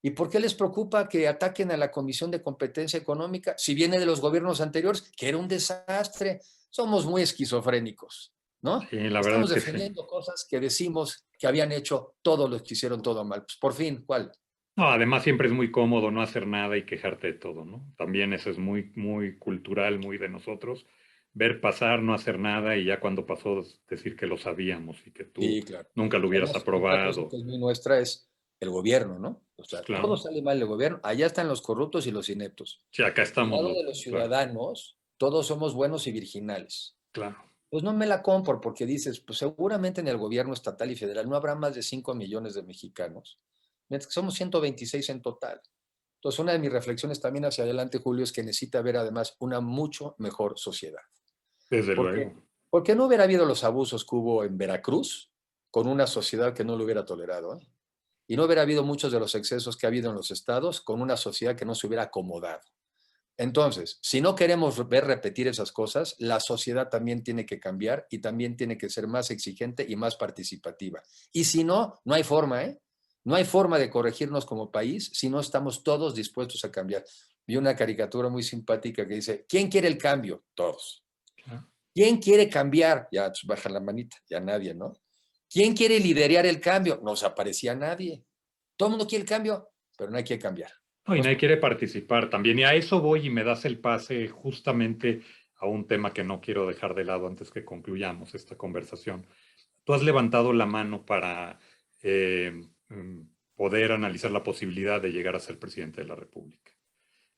¿Y por qué les preocupa que ataquen a la Comisión de Competencia Económica si viene de los gobiernos anteriores, que era un desastre? Somos muy esquizofrénicos, ¿no? sí, la verdad es Estamos que sí. defendiendo cosas que decimos que habían hecho todos los que hicieron todo mal. Pues por fin, ¿cuál? No, además siempre es muy cómodo no hacer nada y quejarte de todo, ¿no? También eso es muy, muy cultural, muy de nosotros. Ver pasar, no hacer nada y ya cuando pasó decir que lo sabíamos y que tú Sí, claro. nunca lo Y hubieras además, otra cosa aprobado. que es muy nuestra es el gobierno, ¿no? O Pues sea, todo claro. sale mal el gobierno. Allá están los corruptos y los ineptos. Sí, acá Del estamos lado los, de los claro, ciudadanos, todos somos buenos y virginales. claro. Pues no me la compro porque dices, pues seguramente en el gobierno estatal y federal no habrá más de 5 millones de mexicanos, mientras que somos 126 en total. Entonces, una de mis reflexiones también hacia adelante, Julio, es que necesita haber además una mucho mejor sociedad. Desde ¿Por qué? luego. Porque no hubiera habido los abusos que hubo en Veracruz, con una sociedad que no lo hubiera tolerado, ¿eh? Y no hubiera habido muchos de los excesos que ha habido en los estados con una sociedad que no se hubiera acomodado. Entonces, si no queremos ver repetir esas cosas, la sociedad también tiene que cambiar y también tiene que ser más exigente y más participativa. Y si no, no hay forma, ¿eh? No hay forma de corregirnos como país si no estamos todos dispuestos a cambiar. Vi una caricatura muy simpática que dice, ¿quién quiere el cambio? Todos. ¿Quién quiere cambiar? Ya pues, baja la manita, ya nadie, ¿no? ¿Quién quiere liderar el cambio? No se aparecía nadie. Todo el mundo quiere el cambio, pero no hay que cambiar. No, y nadie quiere participar también. Y a eso voy y me das el pase justamente a un tema que no quiero dejar de lado antes que concluyamos esta conversación. Tú has levantado la mano para poder analizar la posibilidad de llegar a ser presidente de la República.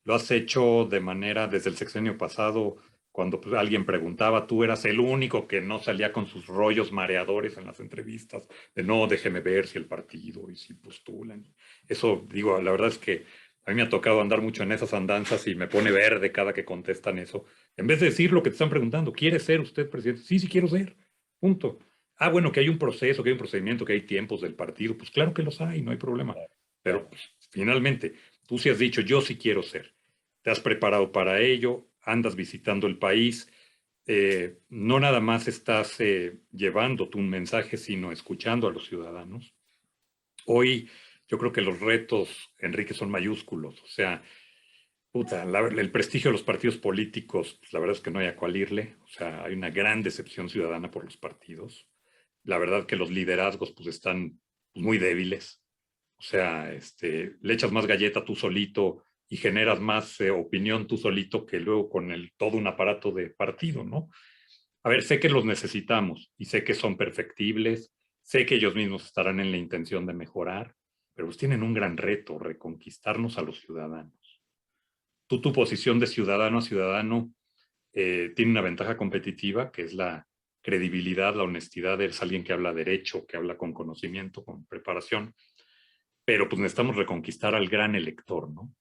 Lo has hecho de manera, desde el sexenio pasado, cuando pues, alguien preguntaba, tú eras el único que no salía con sus rollos mareadores en las entrevistas, de no, déjeme ver si el partido y si postulan. Eso, digo, la verdad es que a mí me ha tocado andar mucho en esas andanzas y me pone verde cada que contestan eso. En vez de decir lo que te están preguntando, ¿quiere ser usted presidente? Sí, sí quiero ser. Punto. Ah, bueno, que hay un proceso, que hay un procedimiento, que hay tiempos del partido. Pues claro que los hay, no hay problema. Pero pues, finalmente, tú sí has dicho, yo sí quiero ser. Te has preparado para ello, andas visitando el país. No nada más estás llevando tu mensaje, sino escuchando a los ciudadanos. Hoy yo creo que los retos, Enrique, son mayúsculos. O sea, puta, el prestigio de los partidos políticos, pues, la verdad es que no hay a cuál irle. O sea, hay una gran decepción ciudadana por los partidos. La verdad que los liderazgos pues están muy débiles. O sea, le echas más galleta tú solito y generas más opinión tú solito que luego con todo un aparato de partido, ¿no? A ver, sé que los necesitamos y sé que son perfectibles, sé que ellos mismos estarán en la intención de mejorar, pero pues tienen un gran reto, reconquistarnos a los ciudadanos. Tú, tu posición de ciudadano a ciudadano tiene una ventaja competitiva, que es la credibilidad, la honestidad, eres alguien que habla derecho, que habla con conocimiento, con preparación, pero pues necesitamos reconquistar al gran elector, ¿no?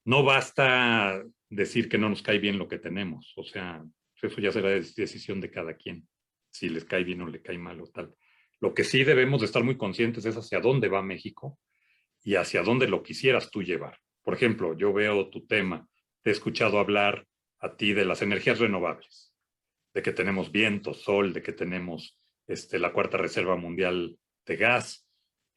No basta decir que no nos cae bien lo que tenemos, o sea, eso ya será decisión de cada quien, si les cae bien o le cae mal o tal. Lo que sí debemos de estar muy conscientes es hacia dónde va México y hacia dónde lo quisieras tú llevar. Por ejemplo, yo veo tu tema, te he escuchado hablar a ti de las energías renovables, de que tenemos viento, sol, de que tenemos la cuarta reserva mundial de gas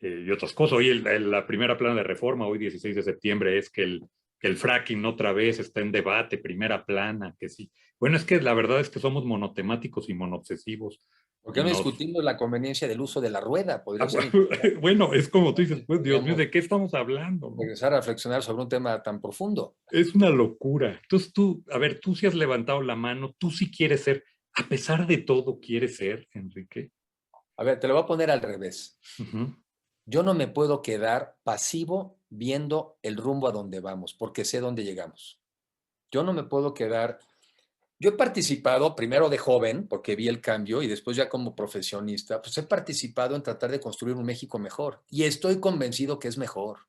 y otras cosas. Hoy la primera plana de reforma, hoy 16 de septiembre, es que el fracking otra vez está en debate, primera plana, que sí. Bueno, es que la verdad es que somos monotemáticos y monobsesivos. ¿Por qué Y no nos... discutimos la conveniencia del uso de la rueda? Podría ser interesante. Bueno, es como tú dices, pues Dios mío, Podríamos ¿de qué estamos hablando? ¿No? regresar a reflexionar sobre un tema tan profundo. Es una locura. Entonces tú, a ver, tú sí has levantado la mano, tú sí quieres ser, a pesar de todo, quieres ser, Enrique. A ver, te lo voy a poner al revés. Uh-huh. Yo no me puedo quedar pasivo viendo el rumbo a donde vamos, porque sé dónde llegamos. Yo no me puedo quedar. Yo he participado primero de joven, porque vi el cambio, y después ya como profesionista, pues he participado en tratar de construir un México mejor. Y estoy convencido que es mejor.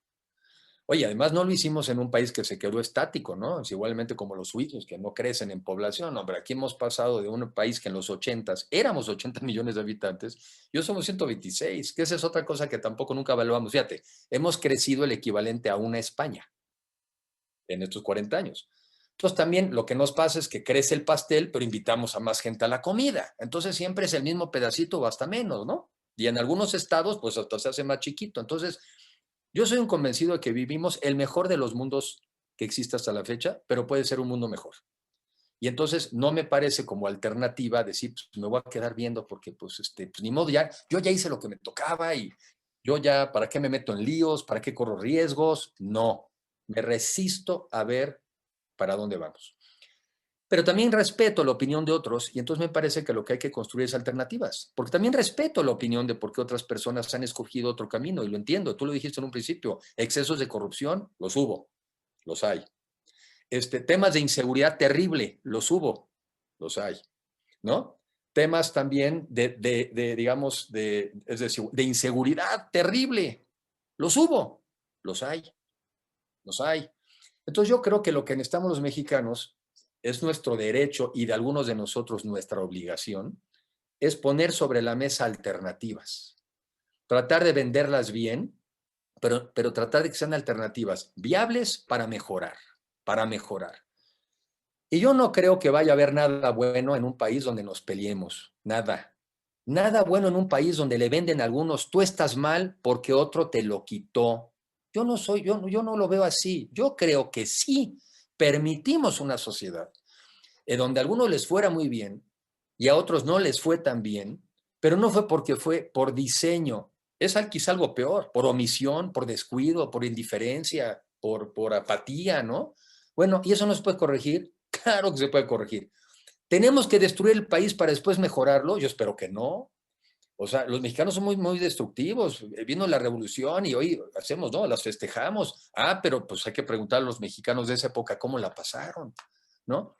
Oye, además no lo hicimos en un país que se quedó estático, ¿no? Es igualmente como los suizos, que no crecen en población. Hombre, aquí hemos pasado de un país que en los 80s éramos 80 millones de habitantes, y hoy somos 126, que esa es otra cosa que tampoco nunca evaluamos. Fíjate, hemos crecido el equivalente a una España en estos 40 años. Entonces también lo que nos pasa es que crece el pastel, pero invitamos a más gente a la comida. Entonces siempre es el mismo pedacito o hasta menos, ¿no? Y en algunos estados, pues hasta se hace más chiquito. Entonces, yo soy un convencido de que vivimos el mejor de los mundos que existe hasta la fecha, pero puede ser un mundo mejor. Y entonces no me parece como alternativa decir, pues me voy a quedar viendo porque pues ni modo, ya, yo ya hice lo que me tocaba y yo ya, ¿para qué me meto en líos? ¿Para qué corro riesgos? No, me resisto a ver para dónde vamos. Pero también respeto la opinión de otros y entonces me parece que lo que hay que construir es alternativas, porque también respeto la opinión de por qué otras personas han escogido otro camino y lo entiendo, tú lo dijiste en un principio, excesos de corrupción, los hubo, los hay. Temas de inseguridad terrible, los hubo, los hay, ¿no? Temas también digamos, es decir, de inseguridad terrible, los hubo, los hay, los hay. Entonces yo creo que lo que necesitamos los mexicanos es nuestro derecho y de algunos de nosotros nuestra obligación, es poner sobre la mesa alternativas. Tratar de venderlas bien, pero tratar de que sean alternativas viables para mejorar, para mejorar. Y yo no creo que vaya a haber nada bueno en un país donde nos peleemos, nada. Nada bueno en un país donde le venden a algunos, tú estás mal porque otro te lo quitó. Yo no lo veo así. Yo creo que sí permitimos una sociedad en donde a algunos les fuera muy bien y a otros no les fue tan bien, pero no fue porque fue por diseño. Es quizá algo peor, por omisión, por descuido, por indiferencia, por apatía, ¿no? Bueno, ¿y eso no se puede corregir? Claro que se puede corregir. ¿Tenemos que destruir el país para después mejorarlo? Yo espero que no. O sea, los mexicanos son muy, muy destructivos. Vino la revolución y hoy hacemos, ¿no? Las festejamos. Ah, pero pues hay que preguntar a los mexicanos de esa época cómo la pasaron, ¿no?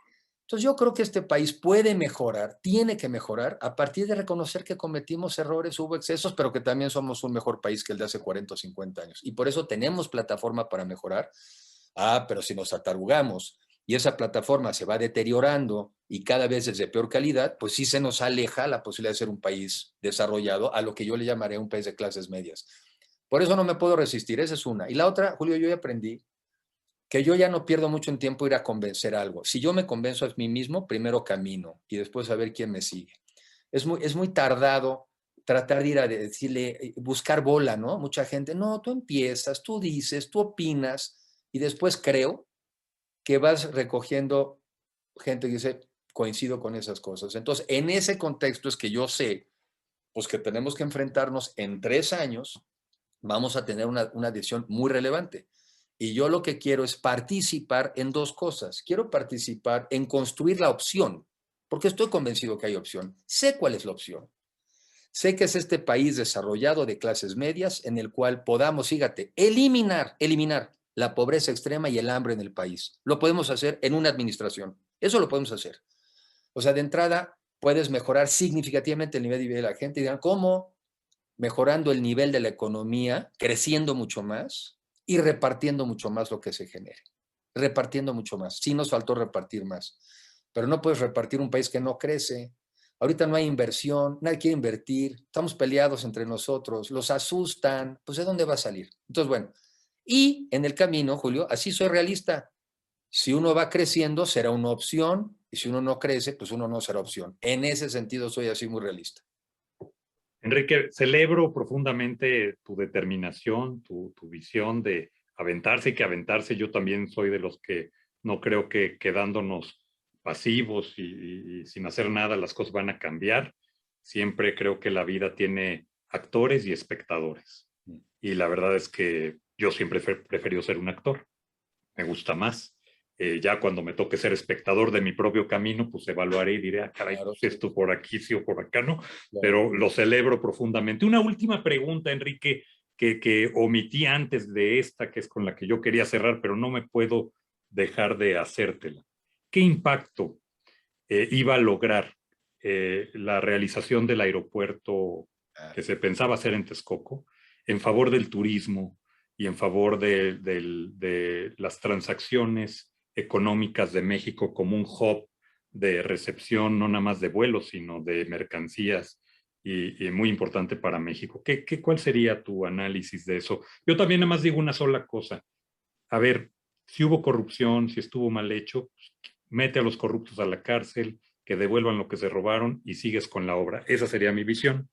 Entonces yo creo que este país puede mejorar, tiene que mejorar a partir de reconocer que cometimos errores, hubo excesos, pero que también somos un mejor país que el de hace 40 o 50 años. Y por eso tenemos plataforma para mejorar. Ah, pero si nos atarugamos y esa plataforma se va deteriorando y cada vez es de peor calidad, pues sí se nos aleja la posibilidad de ser un país desarrollado a lo que yo le llamaré un país de clases medias. Por eso no me puedo resistir, esa es una. Y la otra, Julio, yo ya aprendí que yo ya no pierdo mucho en tiempo ir a convencer algo. Si yo me convenzo a mí mismo, primero camino y después a ver quién me sigue. Es muy tardado tratar de ir a decirle, buscar bola, ¿no? Mucha gente, no, tú empiezas, tú dices, tú opinas y después creo que vas recogiendo gente que dice, coincido con esas cosas. Entonces, en ese contexto es que yo sé, pues que tenemos que enfrentarnos en 3 años, vamos a tener una decisión muy relevante. Y yo lo que quiero es participar en dos cosas. Quiero participar en construir la opción, porque estoy convencido que hay opción. Sé cuál es la opción. Sé que es este país desarrollado de clases medias en el cual podamos, fíjate, eliminar la pobreza extrema y el hambre en el país. Lo podemos hacer en una administración. Eso lo podemos hacer. O sea, de entrada, puedes mejorar significativamente el nivel de vida de la gente. Y dirán, ¿cómo? Mejorando el nivel de la economía, creciendo mucho más y repartiendo mucho más lo que se genere. Repartiendo mucho más. Sí nos faltó repartir más. Pero no puedes repartir un país que no crece. Ahorita no hay inversión, nadie quiere invertir, estamos peleados entre nosotros, los asustan, pues ¿de dónde va a salir? Entonces, bueno, y en el camino, Julio, así soy realista. Si uno va creciendo, será una opción, y si uno no crece, pues uno no será opción. En ese sentido, soy así muy realista. Enrique, celebro profundamente tu determinación, tu visión de aventarse y que aventarse. Yo también soy de los que no creo que quedándonos pasivos y sin hacer nada las cosas van a cambiar. Siempre creo que la vida tiene actores y espectadores. Y la verdad es que yo siempre he preferido ser un actor. Me gusta más. Ya cuando me toque ser espectador de mi propio camino, pues evaluaré y diré, ah, caray, Claro, pues esto por aquí sí o por acá no, claro. pero lo celebro profundamente. Una última pregunta, Enrique, que omití antes de esta, que es con la que yo quería cerrar, pero no me puedo dejar de hacértela. ¿Qué impacto iba a lograr la realización del aeropuerto que se pensaba hacer en Texcoco en favor del turismo y en favor de las transacciones económicas de México como un hub de recepción, no nada más de vuelos, sino de mercancías y muy importante para México? ¿Cuál sería tu análisis de eso? Yo también nada más digo una sola cosa. A ver, si hubo corrupción, si estuvo mal hecho, pues, mete a los corruptos a la cárcel, que devuelvan lo que se robaron y sigues con la obra. Esa sería mi visión.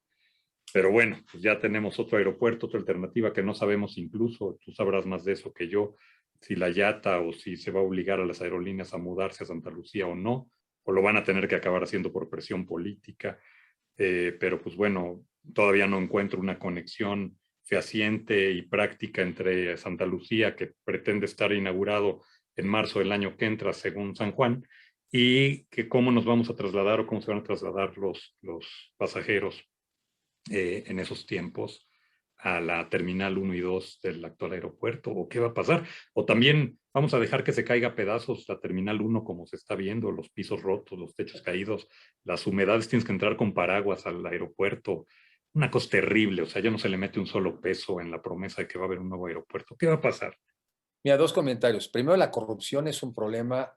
Pero bueno, pues ya tenemos otro aeropuerto, otra alternativa que no sabemos incluso, tú sabrás más de eso que yo, si la YATA o si se va a obligar a las aerolíneas a mudarse a Santa Lucía o no, o lo van a tener que acabar haciendo por presión política. Pero pues bueno, todavía no encuentro una conexión fehaciente y práctica entre Santa Lucía, que pretende estar inaugurado en marzo del año que entra, según San Juan, y que cómo nos vamos a trasladar o cómo se van a trasladar los pasajeros en esos tiempos a la terminal 1 y 2 del actual aeropuerto, o qué va a pasar, o también vamos a dejar que se caiga a pedazos la terminal 1 como se está viendo, los pisos rotos, los techos caídos, las humedades, tienes que entrar con paraguas al aeropuerto, una cosa terrible, o sea, ya no se le mete un solo peso en la promesa de que va a haber un nuevo aeropuerto. ¿Qué va a pasar? Mira, dos comentarios. Primero, la corrupción es un problema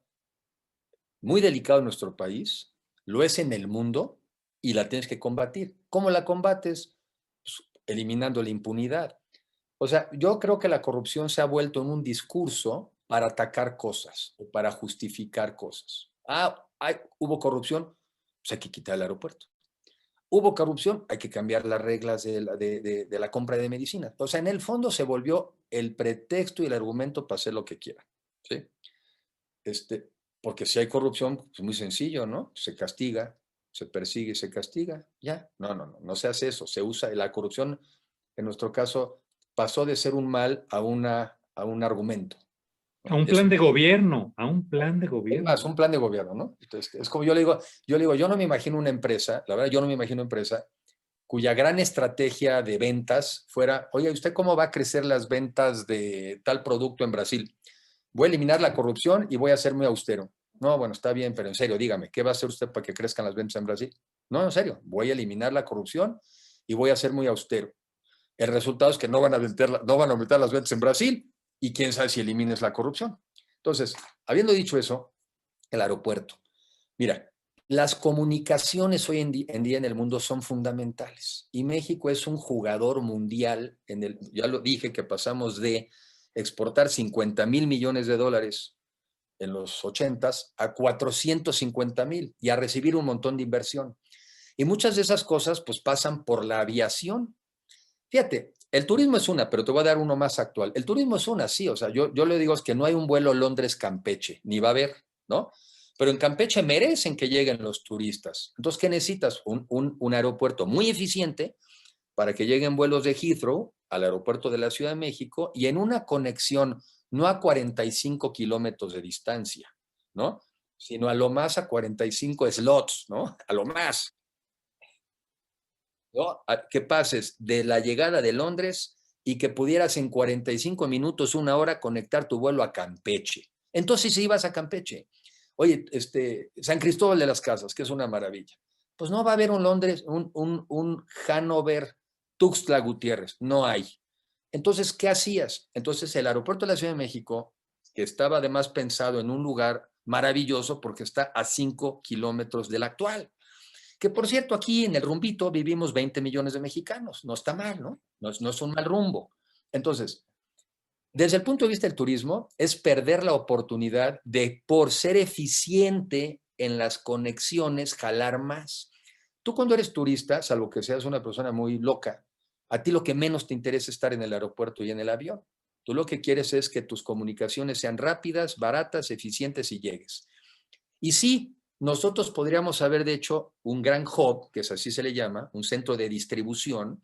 muy delicado en nuestro país, lo es en el mundo, y la tienes que combatir. ¿Cómo la combates? Pues, eliminando la impunidad. O sea, yo creo que la corrupción se ha vuelto en un discurso para atacar cosas o para justificar cosas. Hubo corrupción, pues hay que quitar el aeropuerto. Hubo corrupción, hay que cambiar las reglas de la compra de medicina. O sea, en el fondo se volvió el pretexto y el argumento para hacer lo que quieran. ¿Sí? Porque si hay corrupción, es muy sencillo, ¿no? Se castiga, se persigue, se castiga, ya. No se hace eso. Se usa la corrupción, en nuestro caso, pasó de ser un mal a un argumento, A ¿no? un plan de gobierno, a un plan de Es más, gobierno. un plan de gobierno, ¿no? Entonces, es como yo le digo, yo no me imagino una empresa, la verdad, yo no me imagino una empresa cuya gran estrategia de ventas fuera, oye, ¿usted cómo va a crecer las ventas de tal producto en Brasil? Voy a eliminar la corrupción y voy a ser muy austero. No, bueno, está bien, pero en serio, dígame, ¿qué va a hacer usted para que crezcan las ventas en Brasil? No, en serio, voy a eliminar la corrupción y voy a ser muy austero. El resultado es que no van a aumentar las ventas en Brasil y quién sabe si elimines la corrupción. Entonces, habiendo dicho eso, el aeropuerto. Mira, las comunicaciones hoy en día en el mundo son fundamentales y México es un jugador mundial. Ya lo dije que pasamos de exportar 50,000 millones de dólares en los 80s a 450,000 y a recibir un montón de inversión. Y muchas de esas cosas pues pasan por la aviación. Fíjate, el turismo es una, pero te voy a dar uno más actual. El turismo es una, sí, o sea, yo le digo es que no hay un vuelo Londres-Campeche, ni va a haber, ¿no? Pero en Campeche merecen que lleguen los turistas. Entonces, ¿qué necesitas? Un aeropuerto muy eficiente para que lleguen vuelos de Heathrow al aeropuerto de la Ciudad de México y en una conexión no a 45 kilómetros de distancia, ¿no? Sino a lo más a 45 slots, ¿no? A lo más. ¿No? Que pases de la llegada de Londres y que pudieras en 45 minutos, una hora, conectar tu vuelo a Campeche. Entonces, si ibas a Campeche, oye, San Cristóbal de las Casas, que es una maravilla, pues no va a haber un Londres, un Hanover, Tuxtla Gutiérrez, no hay. Entonces, ¿qué hacías? Entonces, el aeropuerto de la Ciudad de México, que estaba además pensado en un lugar maravilloso porque está a 5 kilómetros del actual. Que por cierto, aquí en el rumbito vivimos 20 millones de mexicanos. No está mal, ¿no? No es un mal rumbo. Entonces, desde el punto de vista del turismo, es perder la oportunidad de, por ser eficiente en las conexiones, jalar más. Tú cuando eres turista, salvo que seas una persona muy loca, a ti lo que menos te interesa es estar en el aeropuerto y en el avión. Tú lo que quieres es que tus comunicaciones sean rápidas, baratas, eficientes y llegues. Y sí, nosotros podríamos haber de hecho un gran hub, que es así se le llama, un centro de distribución,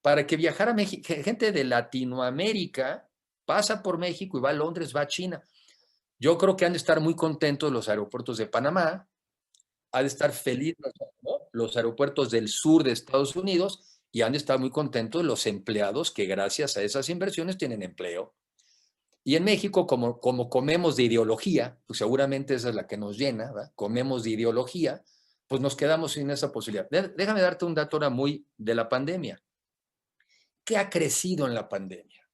para que viajara gente de Latinoamérica, pasa por México y va a Londres, va a China. Yo creo que han de estar muy contentos los aeropuertos de Panamá, han de estar felices, ¿no? Los aeropuertos del sur de Estados Unidos y han de estar muy contentos los empleados que gracias a esas inversiones tienen empleo. Y en México, como comemos de ideología, pues seguramente esa es la que nos llena, ¿verdad? Comemos de ideología, pues nos quedamos sin esa posibilidad. Déjame darte un dato ahora muy de la pandemia. ¿Qué ha crecido en la pandemia?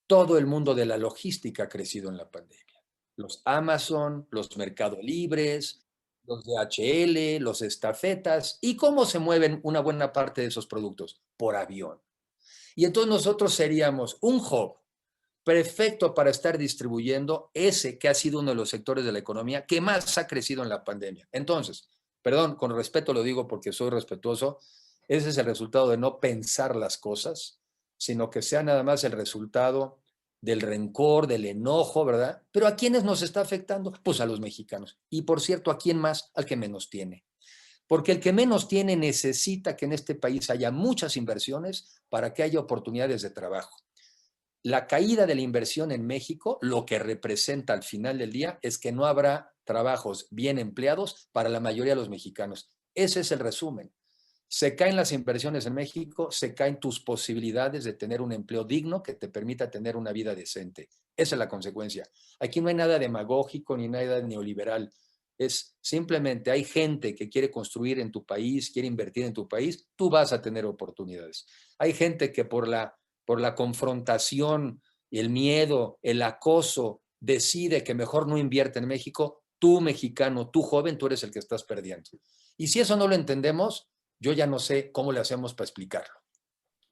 Todo el mundo de la logística ha crecido en la pandemia. Los Amazon, los Mercado Libres, los DHL, los estafetas. ¿Y cómo se mueven una buena parte de esos productos? Por avión. Y entonces nosotros seríamos un hub perfecto para estar distribuyendo ese que ha sido uno de los sectores de la economía que más ha crecido en la pandemia. Entonces, perdón, con respeto lo digo porque soy respetuoso, ese es el resultado de no pensar las cosas, sino que sea nada más el resultado del rencor, del enojo, ¿verdad? Pero ¿a quiénes nos está afectando? Pues a los mexicanos. Y por cierto, ¿a quién más? Al que menos tiene. Porque el que menos tiene necesita que en este país haya muchas inversiones para que haya oportunidades de trabajo. La caída de la inversión en México, lo que representa al final del día es que no habrá trabajos bien empleados para la mayoría de los mexicanos. Ese es el resumen. Se caen las inversiones en México, se caen tus posibilidades de tener un empleo digno que te permita tener una vida decente. Esa es la consecuencia. Aquí no hay nada demagógico ni nada neoliberal. Es simplemente hay gente que quiere construir en tu país, quiere invertir en tu país, tú vas a tener oportunidades. Hay gente que por la confrontación, el miedo, el acoso, decide que mejor no invierte en México, tú mexicano, tú joven, tú eres el que estás perdiendo. Y si eso no lo entendemos, yo ya no sé cómo le hacemos para explicarlo.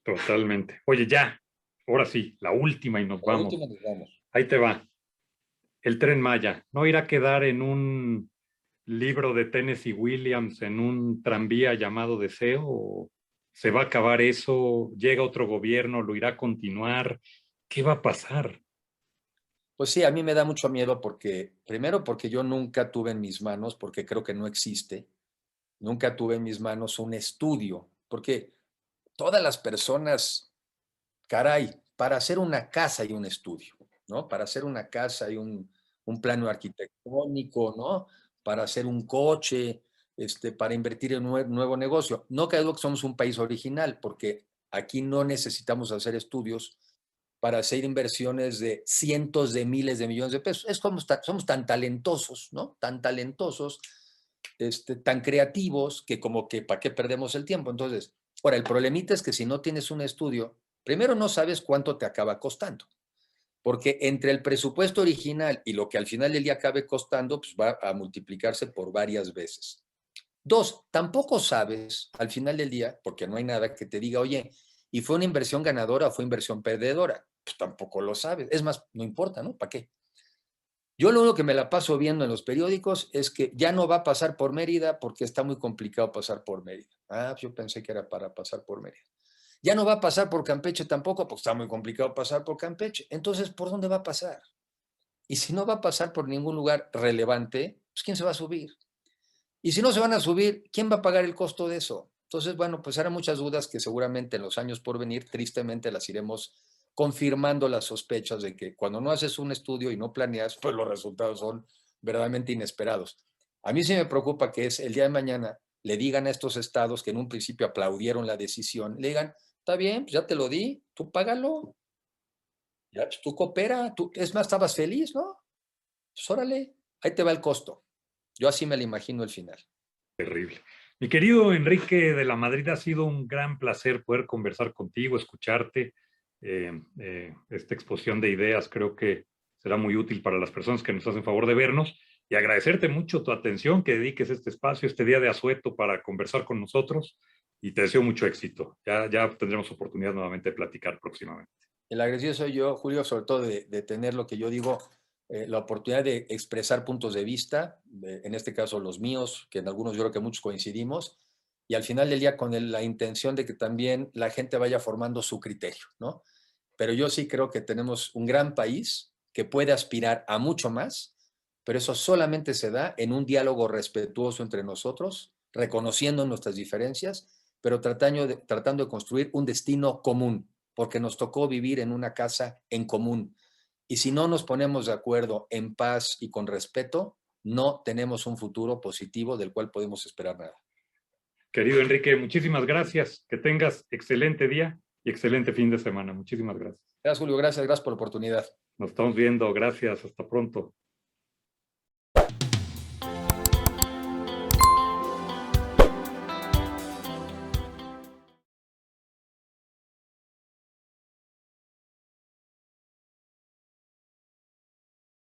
Totalmente. Oye, ya, ahora sí, la última y nos Por vamos. último, nos vamos. Ahí te va. El Tren Maya, ¿no irá a quedar en un libro de Tennessee Williams, en un tranvía llamado Deseo? ¿O se va a acabar eso? ¿Llega otro gobierno? ¿Lo irá a continuar? ¿Qué va a pasar? Pues sí, a mí me da mucho miedo porque, primero porque yo nunca tuve en mis manos, porque creo que no existe, nunca tuve en mis manos un estudio, porque todas las personas, caray, para hacer una casa hay un estudio, ¿no? Para hacer una casa hay un plano arquitectónico, ¿no? Para hacer un coche, para invertir en un nuevo negocio. No creo que somos un país original, porque aquí no necesitamos hacer estudios para hacer inversiones de cientos de miles de millones de pesos. Es como somos tan talentosos, ¿no? Tan talentosos, tan creativos, que como que ¿para qué perdemos el tiempo? Entonces, ahora, el problemita es que si no tienes un estudio, primero no sabes cuánto te acaba costando, porque entre el presupuesto original y lo que al final del día acabe costando, pues va a multiplicarse por varias veces. Dos, tampoco sabes al final del día, porque no hay nada que te diga, oye, ¿y fue una inversión ganadora o fue inversión perdedora? Pues tampoco lo sabes. Es más, no importa, ¿no? ¿Para qué? Yo lo único que me la paso viendo en los periódicos es que ya no va a pasar por Mérida porque está muy complicado pasar por Mérida. Ah, pues yo pensé que era para pasar por Mérida. Ya no va a pasar por Campeche tampoco, porque está muy complicado pasar por Campeche. Entonces, ¿por dónde va a pasar? Y si no va a pasar por ningún lugar relevante, pues ¿quién se va a subir? Y si no se van a subir, ¿quién va a pagar el costo de eso? Entonces, bueno, pues eran muchas dudas que seguramente en los años por venir, tristemente las iremos confirmando las sospechas de que cuando no haces un estudio y no planeas, pues los resultados son verdaderamente inesperados. A mí sí me preocupa que es el día de mañana le digan a estos estados que en un principio aplaudieron la decisión, le digan, está bien, pues ya te lo di, tú págalo, ya, pues tú coopera, tú, es más, estabas feliz, ¿no? Pues órale, ahí te va el costo. Yo así me lo imagino el final. Terrible. Mi querido Enrique de la Madrid, ha sido un gran placer poder conversar contigo, escucharte. Esta exposición de ideas creo que será muy útil para las personas que nos hacen favor de vernos y agradecerte mucho tu atención, que dediques este espacio, este día de asueto para conversar con nosotros y te deseo mucho éxito. Ya tendremos oportunidad nuevamente de platicar próximamente. El agradecido soy yo, Julio, sobre todo de tener lo que yo digo, la oportunidad de expresar puntos de vista, en este caso los míos, que en algunos yo creo que muchos coincidimos, y al final del día con la intención de que también la gente vaya formando su criterio, ¿no? Pero yo sí creo que tenemos un gran país que puede aspirar a mucho más, pero eso solamente se da en un diálogo respetuoso entre nosotros, reconociendo nuestras diferencias, pero tratando de construir un destino común, porque nos tocó vivir en una casa en común. Y si no nos ponemos de acuerdo en paz y con respeto, no tenemos un futuro positivo del cual podemos esperar nada. Querido Enrique, muchísimas gracias. Que tengas excelente día y excelente fin de semana. Muchísimas gracias. Gracias, Julio. Gracias por la oportunidad. Nos estamos viendo. Gracias. Hasta pronto.